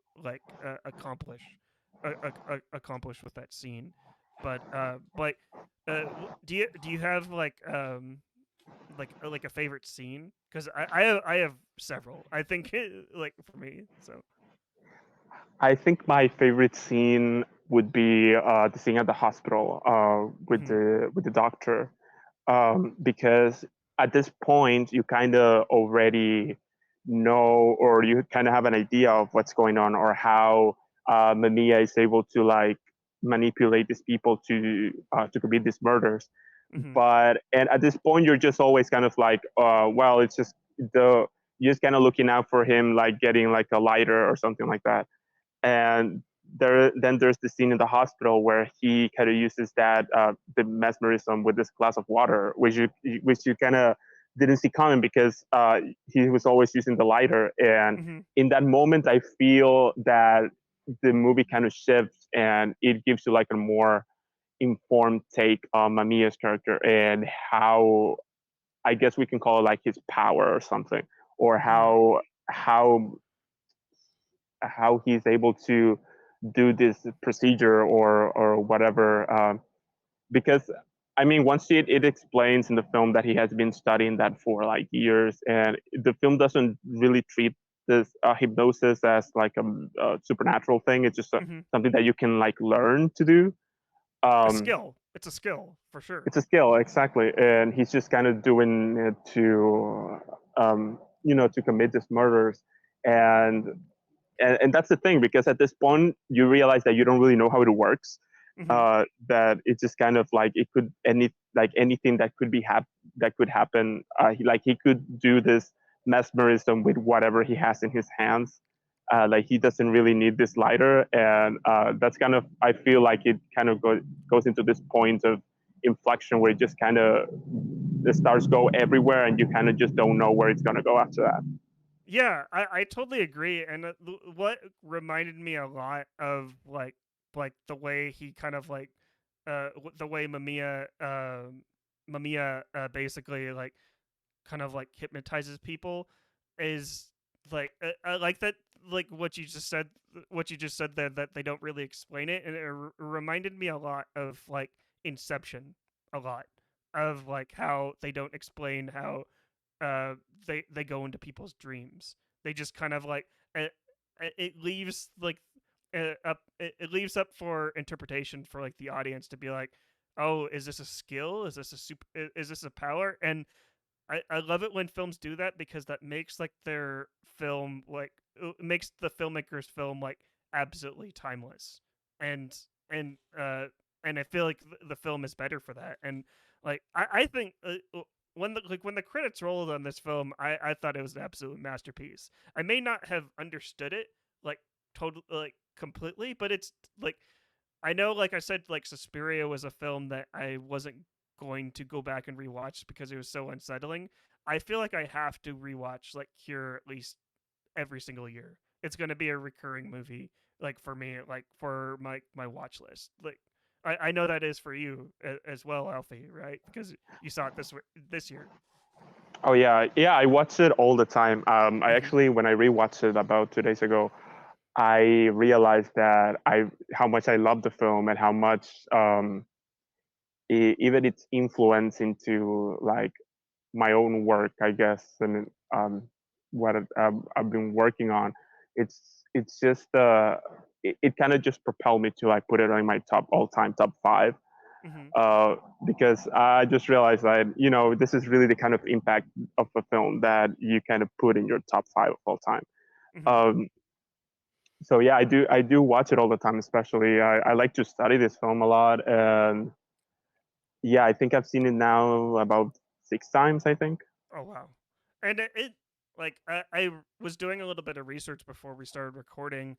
accomplish with that scene. But do you have like a favorite scene? Because I have several. I think like for me. So. I think my favorite scene would be the scene at the hospital Hmm. with the doctor, because at this point you kind of already know, or you kind of have an idea of what's going on, or how Mamiya is able to like manipulate these people to commit these murders. Hmm. And at this point you're just always kind of like, well, it's just the you're just kind of looking out for him, like getting like a lighter or something like that. And there's the scene in the hospital where he kind of uses that the mesmerism with this glass of water, which you kind of didn't see coming, because he was always using the lighter. And Hmm. in that moment I feel that the movie kind of shifts, and it gives you like a more informed take on Mamiya's character, and how, I guess we can call it like his power or something, or Hmm. how how he's able to do this procedure, or whatever. Because I mean, once it explains in the film that he has been studying that for like years, and the film doesn't really treat this hypnosis as like a supernatural thing. It's just Hmm. something that you can like learn to do. A Um, skill. It's a skill for sure. it's a skill, exactly, and he's just kind of doing it to commit these murders. And and, and that's the thing, because at this point you realize that you don't really know how it works. Hmm. That it's just kind of like it could anything that could that could happen. He could do this mesmerism with whatever he has in his hands. Like he doesn't really need this lighter, and that's kind of, I feel like it kind of goes into this point of inflection where it just kind of, the stars go everywhere, and you kind of just don't know where it's going to go after that. Yeah, I totally agree. And what reminded me a lot of like the way he kind of like the way Mamiya basically like kind of like hypnotizes people is I like that, like what you just said there, that they don't really explain it, and it reminded me a lot of like Inception, a lot of like how they don't explain how uh they go into people's dreams. They just kind of like it leaves like it leaves up for interpretation for like the audience to be like, oh, is this a skill, is this a super, is this a power? And I love it when films do that, because that makes like their film like makes the filmmaker's film like absolutely timeless. And and uh and I feel like the film is better for that. And like I think when the credits rolled on this film, I thought it was an absolute masterpiece. I may not have understood it like totally like completely, but it's like I know, like I said, like Suspiria was a film that I wasn't going to go back and rewatch because it was so unsettling. I feel like I have to rewatch like Cure at least every single year. It's going to be a recurring movie, like for me, like for my watch list. Like I know that is for you as well, Alfie, right? Because you saw it this year. Oh yeah, yeah. I watch it all the time. I Hmm. actually, when I rewatched it about 2 days ago, I realized that I how much I love the film, and how much even its influence into like my own work, I guess, and what I've been working on. It's just it kind of just propelled me to like put it on my top all time top five. Mm-hmm. Because I just realized that this is really the kind of impact of a film that you kind of put in your top 5 of all time. Mm-hmm. Um, so yeah, I do watch it all the time. Especially I like to study this film a lot, and yeah, I think I've seen it now about 6 times. I think. Oh wow. And it like I was doing a little bit of research before we started recording,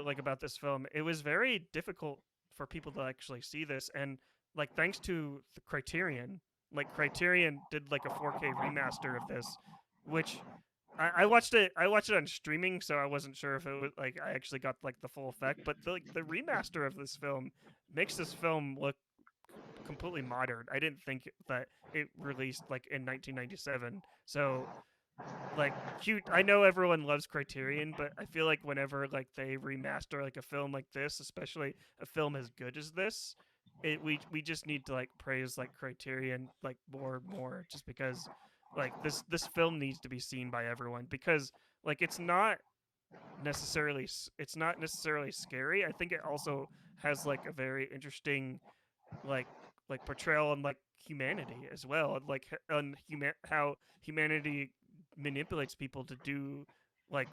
like about this film. It was very difficult for people to actually see this, and like thanks to the Criterion, like Criterion did like a 4K remaster of this, which I watched it. I watched it on streaming, so I wasn't sure if it was like I actually got like the full effect. But the remaster of this film makes this film look completely modern. I didn't think that it released like in 1997. So like cute. I know everyone loves Criterion, but I feel like whenever like they remaster like a film like this, especially a film as good as this, we just need to like praise like Criterion like more and more, just because like this film needs to be seen by everyone, because like it's not necessarily scary. I think it also has like a very interesting like portrayal on like humanity as well, and like on how humanity manipulates people to do like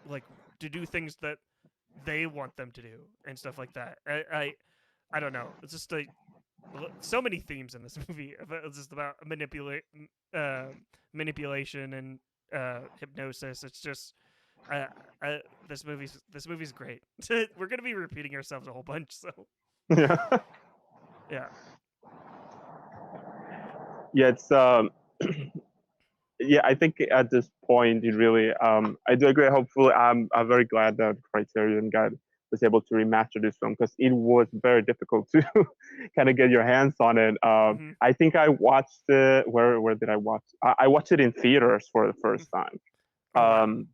like to do things that they want them to do and stuff like that. I don't know. It's just like so many themes in this movie. It's just about uh, manipulation and hypnosis. It's just uh, this movie's great. We're gonna be repeating ourselves a whole bunch, so Yeah. yeah. Yeah, it's yeah, I think at this point it really I do agree. Hopefully, I'm very glad that Criterion got was able to remaster this film, because it was very difficult to kind of get your hands on it. Mm-hmm. I think I watched it. Where did I watch? I watched it in theaters for the first time. Oh wow. Um,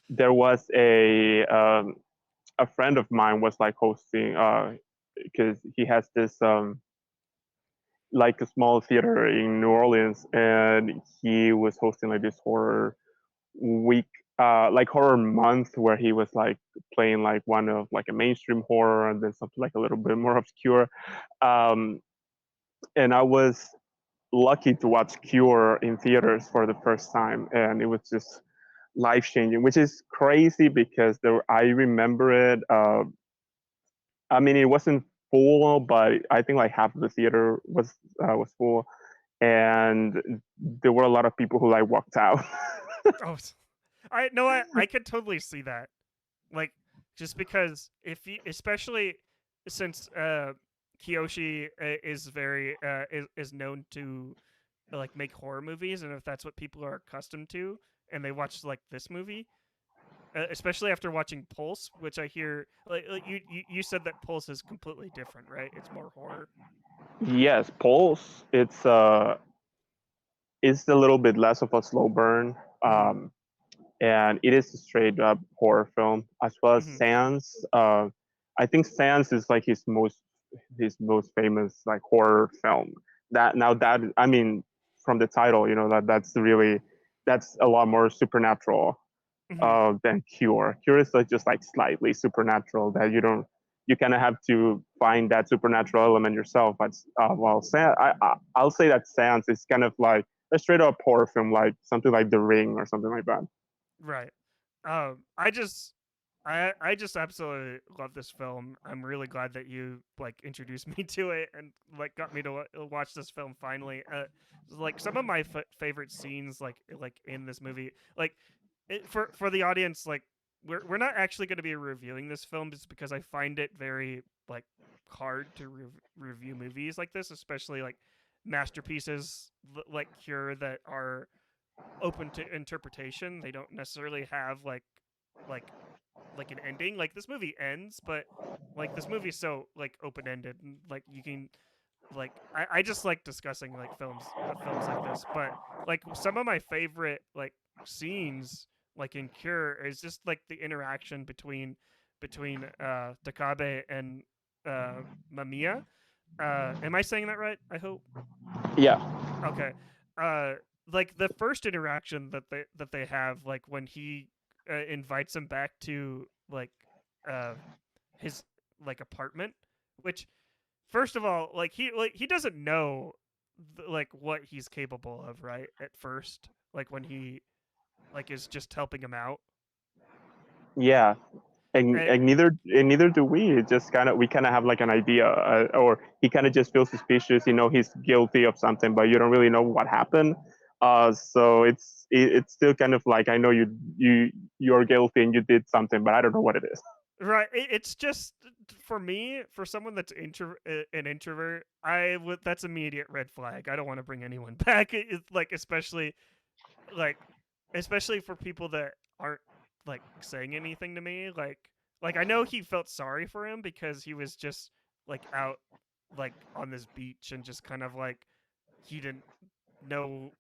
there was a friend of mine was like hosting, because he has this like a small theater in New Orleans, and he was hosting like this horror week, like horror month, where he was like playing like one of like a mainstream horror and then something like a little bit more obscure. Um, and I was lucky to watch Cure in theaters for the first time, and it was just life changing, which is crazy because I remember it. I mean, it wasn't full, but I think like half of the theater was full, and there were a lot of people who like walked out. Oh, I know. I could totally see that. Like, just because if you, especially since Kiyoshi is very is known to like make horror movies, and if that's what people are accustomed to, and they watch like this movie, especially after watching Pulse, which I hear like you said that Pulse is completely different, right? It's more horror. Yes, Pulse. It's a little bit less of a slow burn, Mm-hmm. and it is a straight up horror film, as well as Mm-hmm. Sans. I think Sans is like his most famous like horror film. That I mean, from the title, that's a lot more supernatural Mm-hmm. than Cure. Cure is like just like slightly supernatural, that you kind of have to find that supernatural element yourself. But I'll say that Sans is kind of like a straight up horror film, like something like The Ring or something like that. Right. I just absolutely love this film. I'm really glad that you like introduced me to it and like got me to watch this film finally. Like some of my favorite scenes, like in this movie, like for the audience, like we're not actually going to be reviewing this film just because I find it very like hard to review movies like this, especially like masterpieces like Cure that are open to interpretation. They don't necessarily have like an ending. Like this movie ends, but like this movie is so like open ended, and like you can like I just like discussing like films like this. But like some of my favorite like scenes like in Cure is just like the interaction between Takabe and uh Mamiya. Am I saying that right? I hope. Yeah, Okay. Uh like the first interaction that they have, like when he invites him back to like uh his like apartment, which first of all, like he doesn't know like what he's capable of, right? At first, like when he like is just helping him out. Yeah, and, And, and neither do we. It just we kind of have like an idea, or he kind of just feels suspicious. He's guilty of something, but you don't really know what happened. So it's still kind of like, I know you're guilty and you did something, but I don't know what it is. right, it's just for me, for someone that's an introvert, I would that's immediate red flag. I don't want to bring anyone back. It's like like especially for people that aren't like saying anything to me. Like I know he felt sorry for him because he was just like out like on this beach and just kind of like he didn't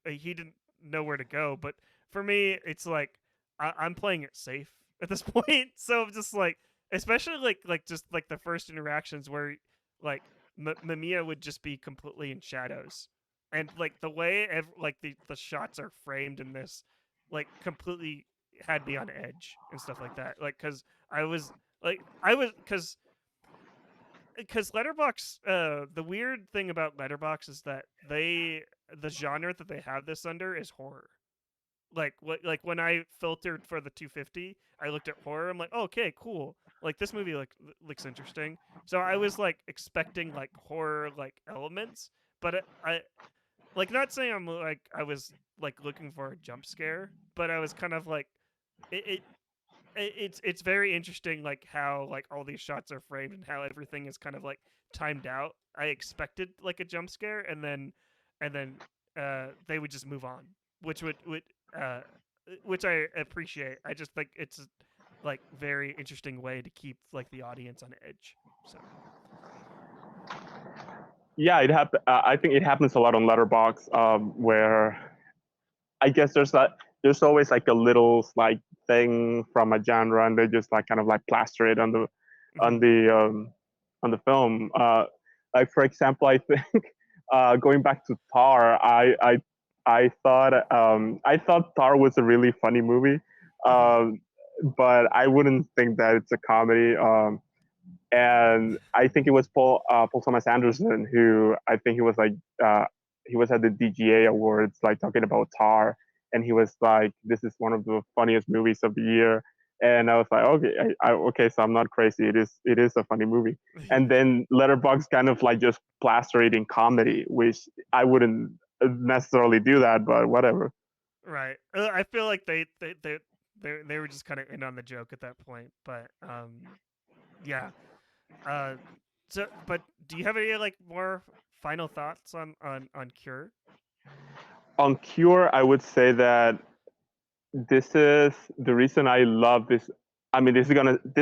he didn't know where to go. But for me, it's like I'm playing it safe at this point. So I'm just like, especially like just like the first interactions where like Mamiya would just be completely in shadows, and like the way like the shots are framed in this, like completely had me on edge and stuff like that. Like I was because Letterbox, the weird thing about Letterbox is that the genre that they have this under is horror. Like when I filtered for the 250, I looked at horror. I'm like, oh, okay, cool. Like this movie looks interesting. So I was like expecting like horror like elements, but I like not saying I'm like I was like looking for a jump scare, but I was kind of like it it's very interesting like how like all these shots are framed and how everything is kind of like timed out. I expected like a jump scare and then they would just move on, which would uh which I appreciate. I just think it's like very interesting way to keep like the audience on edge. So Yeah, I think it happens a lot on Letterbox, where I guess there's always like a little like thing from a genre, and they just like kind of like plaster it on mhm. the um, on the film. Like for example, I think going back to Tar, I thought Tar was a really funny movie, Mhm. um, but I wouldn't think that it's a comedy. And I think it was Paul Thomas Anderson who, I think he was at the DGA Awards like talking about Tar, and he was like, "This is one of the funniest movies of the year." And I was like, "Okay, okay, so I'm not crazy. It is a funny movie." And then Letterboxd kind of like just plaster it in comedy, which I wouldn't necessarily do that, but whatever. Right. I feel like they were just kind of in on the joke at that point, but yeah. Uh, but do you have any like more final thoughts on Cure? On Cure, I would say that this is the reason I love this. I mean, this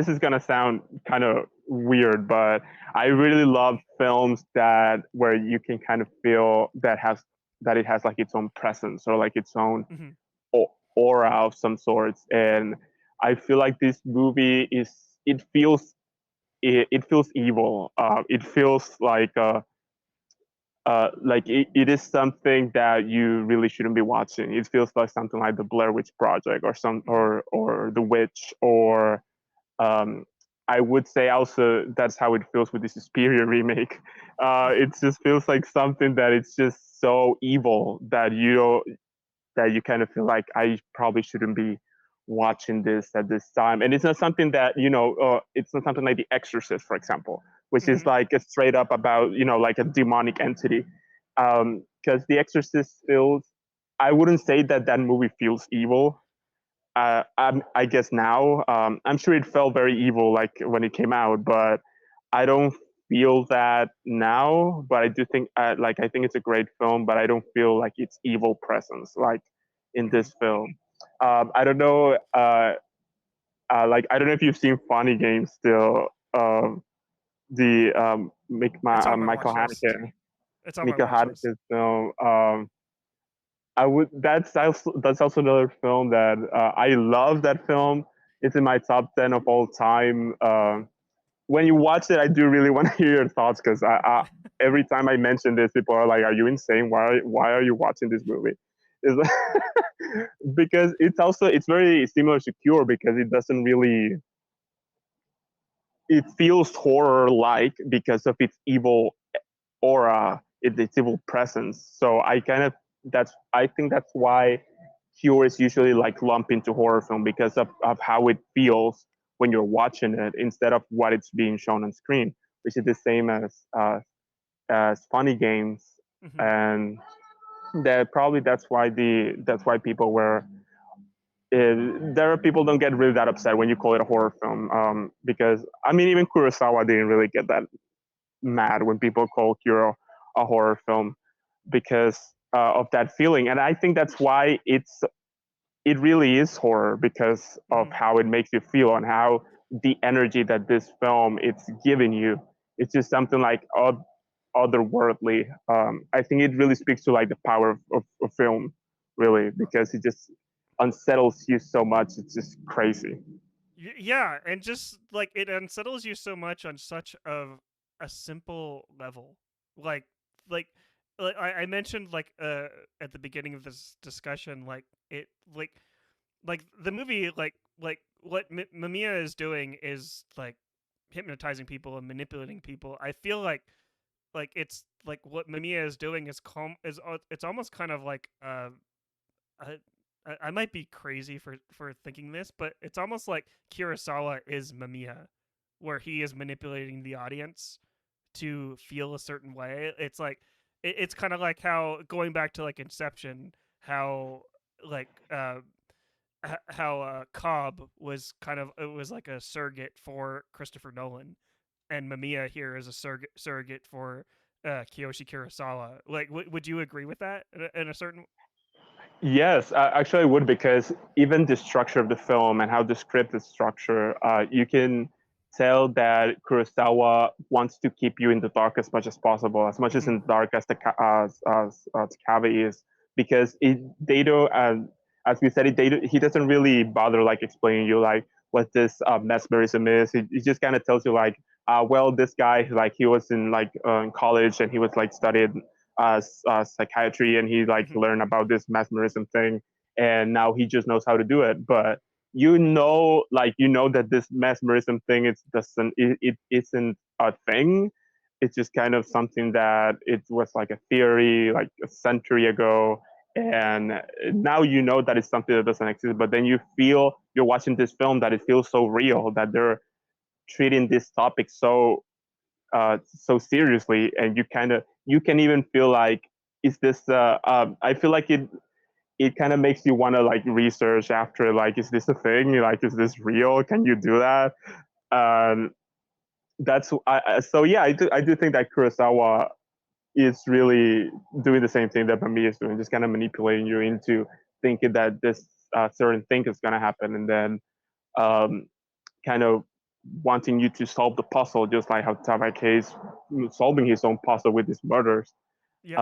is gonna sound kind of weird, but I really love films that where you can kind of feel that it has like its own presence or like its own Mm-hmm. aura of some sorts. And I feel like this movie it feels evil. It feels like it is something that you really shouldn't be watching. It feels like something like the Blair Witch Project or Mm-hmm. or The Witch, or um, I would say also that's how it feels with the Suspiria remake. It just feels like something that it's just so evil that you kind of feel like I probably shouldn't be watching this at this time. And it's not something that it's not something like The Exorcist, for example, which is Mm-hmm. like a straight up about like a demonic entity. Because The Exorcist feels, I wouldn't say that that movie feels evil. I guess now, I'm sure it felt very evil like when it came out, but I don't feel that now. But I do think, I think it's a great film, but I don't feel like it's evil presence like in Mm-hmm. this film. I don't know, like I don't know if you've seen Funny Games still. The It's on my Michael watch list. Haneke, It's on my Michael watch list. Haneke's film. I would. That's also another film that I love. That film. It's in my top 10 of all time. When you watch it, I do really want to hear your thoughts because every time I mention this, people are like, "Are you insane? Why are you watching this movie?" It's like, because it's very similar to Cure because it doesn't really, it feels horror like because of its evil aura, its evil presence. So I think that's why horror is usually like lumped into horror film because of how it feels when you're watching it instead of what it's being shown on screen, which is the same as funny games. Hmm. And that's why people were there are people don't get really that upset when you call it a horror film, because I mean even Kurosawa didn't really get that mad when people call Kuro a horror film because of that feeling. And I think that's why it really is horror because of Hmm. how it makes you feel and how the energy that this film it's giving you. It's just something like otherworldly. I think it really speaks to like the power of film, really, because it just unsettles you so much. It's just crazy. Yeah, and just like it unsettles you so much on such of a simple level. Like like I mentioned like at the beginning of this discussion, like it like the movie like what Mamiya is doing is like hypnotizing people and manipulating people. I feel like it's like what Mamiya is doing is calm is it's almost kind of like I, I might be crazy for thinking this, but it's almost like Kurosawa is Mamiya, where he is manipulating the audience to feel a certain way. It's like it's kind of like how going back to like Inception, how like how Cobb was kind of it was like a surrogate for Christopher Nolan, and Mamiya here is a surrogate for Kiyoshi Kurosawa. Like, would you agree with that in a certain? Yes, actually, I would because even the structure of the film and how the script is structured, you can tell that Kurosawa wants to keep you in the dark as much as possible, as much as Mhm. in the dark as the Cave is, because they don't, as we said, he doesn't really bother like explaining you like what this mesmerism is. He just kind of tells you like, well, this guy like he was in college and he was like studied psychiatry and he like Mhm. learned about this mesmerism thing and now he just knows how to do it. But you know that this mesmerism thing it isn't a thing. It's just kind of something that it was like a theory like a century ago, and now you know that it's something that doesn't exist. But then you're watching this film that it feels so real that they're treating this topic so seriously, and you can even feel like is this I feel like it kind of makes you want to like research after like is this a thing, like is this real, can you do that. um so yeah, I do think that Kurosawa is really doing the same thing that Bami is doing, just kind of manipulating you into thinking that this certain thing is going to happen, and then um kind of wanting you to solve the puzzle, just like how Tabak is solving his own puzzle with his murders. Yep.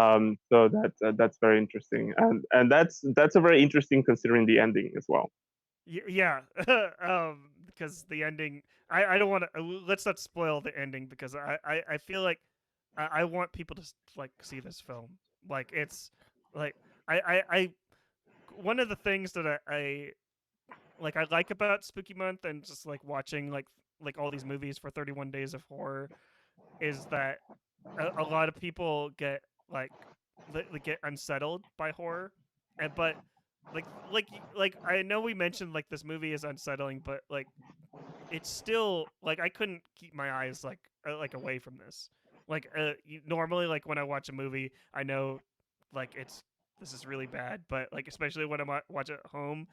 So that's very interesting, and that's a very interesting considering the ending as well. Yeah, because the ending, I don't want to. Let's not spoil the ending because I feel like I want people to like see this film. Like it's like I one of the things that I like about Spooky Month and just like watching like all these movies for 31 days of horror is that a lot of people get like they get unsettled by horror, and but like I know we mentioned like this movie is unsettling, but like it's still like I couldn't keep my eyes like away from this. Like normally like when I watch a movie, I know like it's this is really bad, but like especially when I watch it at home,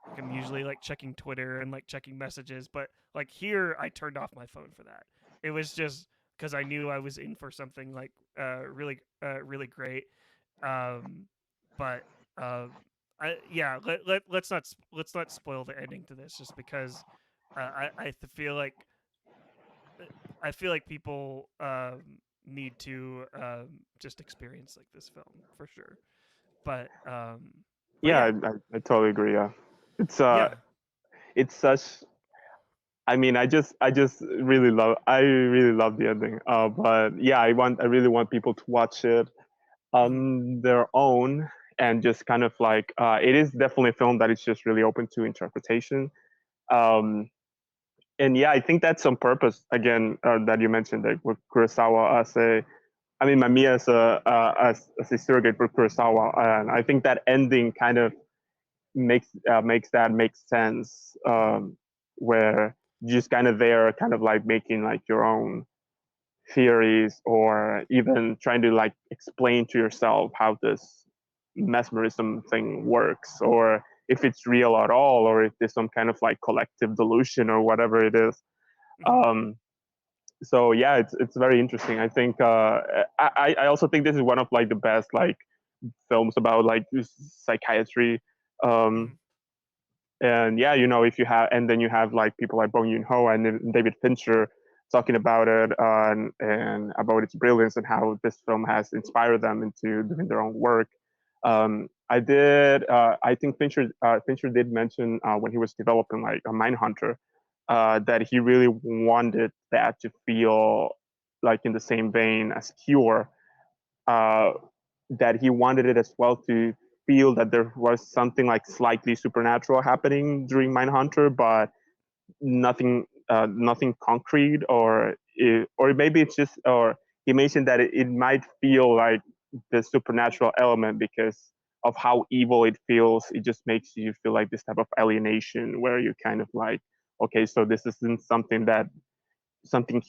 like I'm usually like checking Twitter and like checking messages, but like here I turned off my phone for that. It was just because I knew I was in for something like really great. Um but yeah, let's not spoil the ending to this just because I feel like I feel like people need to just experience like this film for sure. But but Yeah, yeah, I totally agree. Yeah, it's yeah. it's such. I mean, I really love the ending. But yeah, I really want people to watch it Mhm. on their own and just kind of like it is definitely a film that is just really open to interpretation. Um, and yeah, I think that's on purpose. Again, that you mentioned, like with Kurosawa as a I mean, Mamiya is a surrogate for Kurosawa, and I think that ending kind of makes that make sense. Where you just kind of there, kind of like making like your own theories, or even trying to like explain to yourself how this mesmerism thing works, or if it's real at all, or if there's some kind of like collective delusion or whatever it is. Mhm. So yeah, it's very interesting. I think I also think this is one of like the best like films about like psychiatry. Um, Mhm. and yeah, if you have, and then you have like people like Bong Joon Ho and then David Fincher talking about it, and about its brilliance and how this film has inspired them into doing their own work. I think Fincher did mention when he was developing like a Mindhunter, that he really wanted that to feel like in the same vein as Cure, uh, that he wanted it as well to feel that there was something like slightly supernatural happening during Mindhunter, but nothing concrete, or maybe it's just, or he mentioned that it might feel like the supernatural element because of how evil it feels. It just makes you feel like this type of alienation where you're kind of like, okay, so this isn't something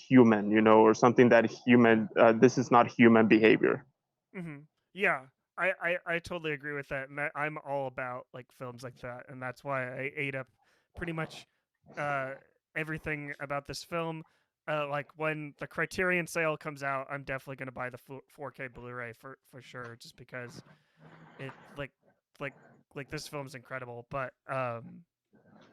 human, or something that human. This is not human behavior. Mhm. Yeah. I totally agree with that, and I'm all about like films like that, and that's why I ate up pretty much uh, everything about this film. Like when the Criterion sale comes out, I'm definitely gonna buy the 4K Blu-ray for sure, just because it like like this film's incredible. But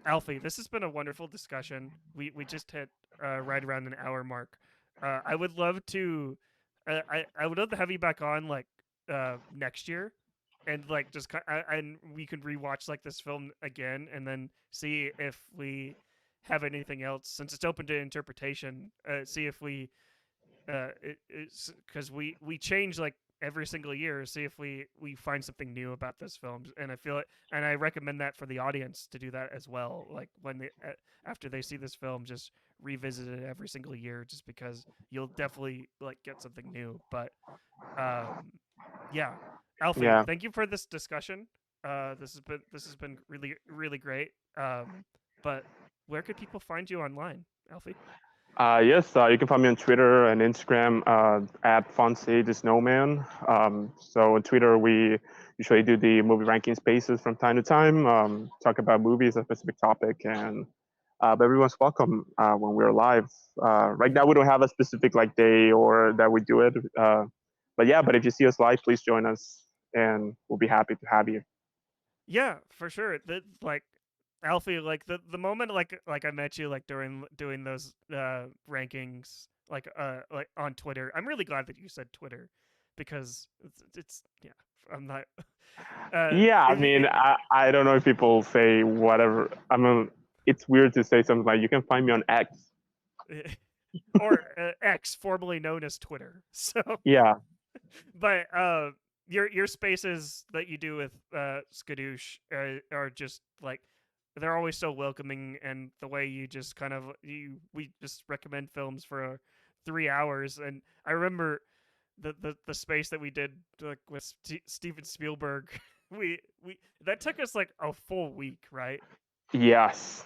Alfie, this has been a wonderful discussion. We just hit right around an hour mark. I would love to, I would love to have you back on like next year, and like just and we could rewatch like this film again, and then see if we have anything else since it's open to interpretation. See if we it's because we change like every single year, see if we find something new about this film, and I feel it, and I recommend that for the audience to do that as well, like when they after they see this film, just revisit it every single year, just because you'll definitely like get something new. But um yeah, Alfie, Yeah. thank you for this discussion. This has been really really great. But where could people find you online, Alfie? Yes, you can find me on Twitter and Instagram at Fonse the Snowman. So on Twitter, we usually do the movie ranking spaces from time to time, talk about movies, a specific topic, and but everyone's welcome when we're live. Right now, we don't have a specific like day or that we do it, but yeah. But if you see us live, please join us, and we'll be happy to have you. Yeah, for sure. Like Alfie, like the moment like I met you like during doing those rankings like on Twitter. I'm really glad that you said Twitter because it's yeah, I'm not Yeah, I if mean, it, I don't know if people say whatever. I mean, it's weird to say something like you can find me on X. or X, formerly known as Twitter. So Yeah, but your spaces that you do with Skadoosh are just like they're always so welcoming, and the way you just kind of we just recommend films for 3 hours. And I remember the space that we did like with Steven Spielberg. We that took us like a full week, right? yes.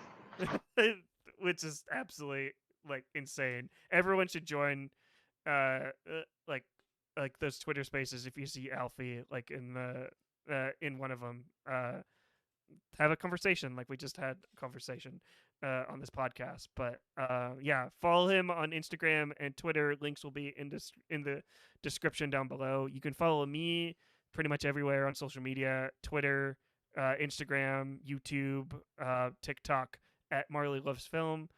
Which is absolutely like insane. Everyone should join uh, uh like those Twitter spaces if you see Alfie like in one of them. Have a conversation like we just had a conversation on this podcast. But yeah, follow him on Instagram and Twitter. Links will be in the description down below. You can follow me pretty much everywhere on social media: Twitter, Instagram, YouTube, TikTok at Marley Loves Film.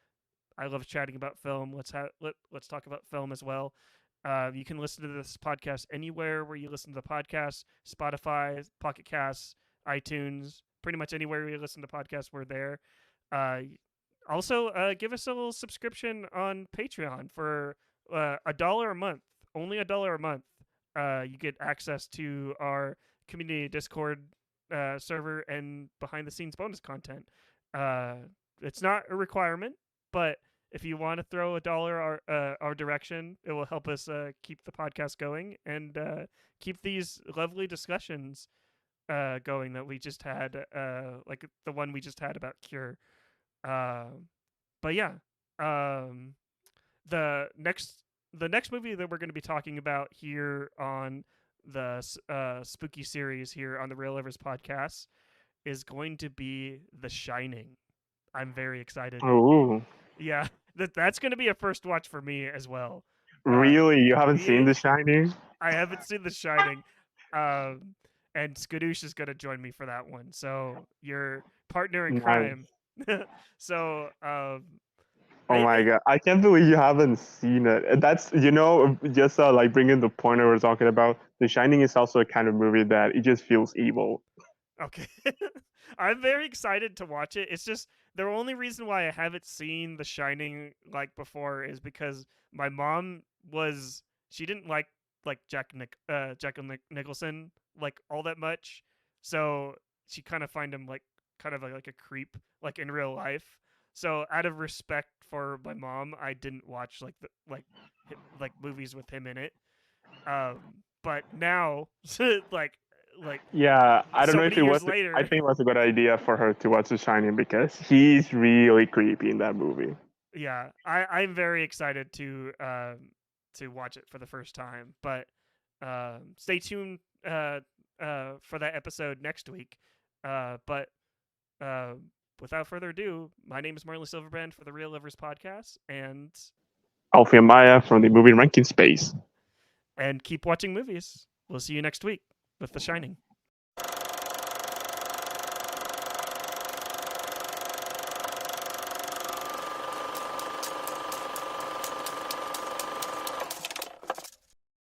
I love chatting about film. Let's talk about film as well. You can listen to this podcast anywhere where you listen to the podcast: Spotify, Pocket Casts, iTunes, pretty much anywhere you listen to podcasts, we're there. Uh, Also, give us a little subscription on Patreon for $1 a month, only $1 a month. You get access to our community Discord server and behind the scenes bonus content. Uh, it's not a requirement, but if you want to throw $1 our direction, it will help us keep the podcast going and keep these lovely discussions going that we just had, like the one we just had about Cure. But yeah, um, the next movie that we're going to be talking about here on the spooky series here on the Real Lovers podcast is going to be The Shining. I'm very excited. Oh, Yeah, that's going to be a first watch for me as well. really? You haven't yeah, seen The Shining? I haven't seen The Shining. And Skadoosh is going to join me for that one. So your partner in Nice. crime. So Oh my god, I can't believe you haven't seen it. That's just like bringing the point I was talking about. The Shining is also a kind of movie that it just feels evil. Okay. I'm very excited to watch it. It's just the only reason why I haven't seen The Shining like before is because my mom she didn't like Jack Nicholson like all that much. So she kind of find him like kind of like a creep like in real life. So out of respect for my mom, I didn't watch like movies with him in it. But now like Yeah, I don't so know if many it years was. I later. think it was a good idea for her to watch The Shining because he's really creepy in that movie. Yeah, I'm very excited to watch it for the first time. But stay tuned for that episode next week. But without further ado, my name is Marley Silverbrand for the Real Lovers podcast, and Alfie and Maya from the movie ranking space. keep watching movies. We'll see you next week with The Shining.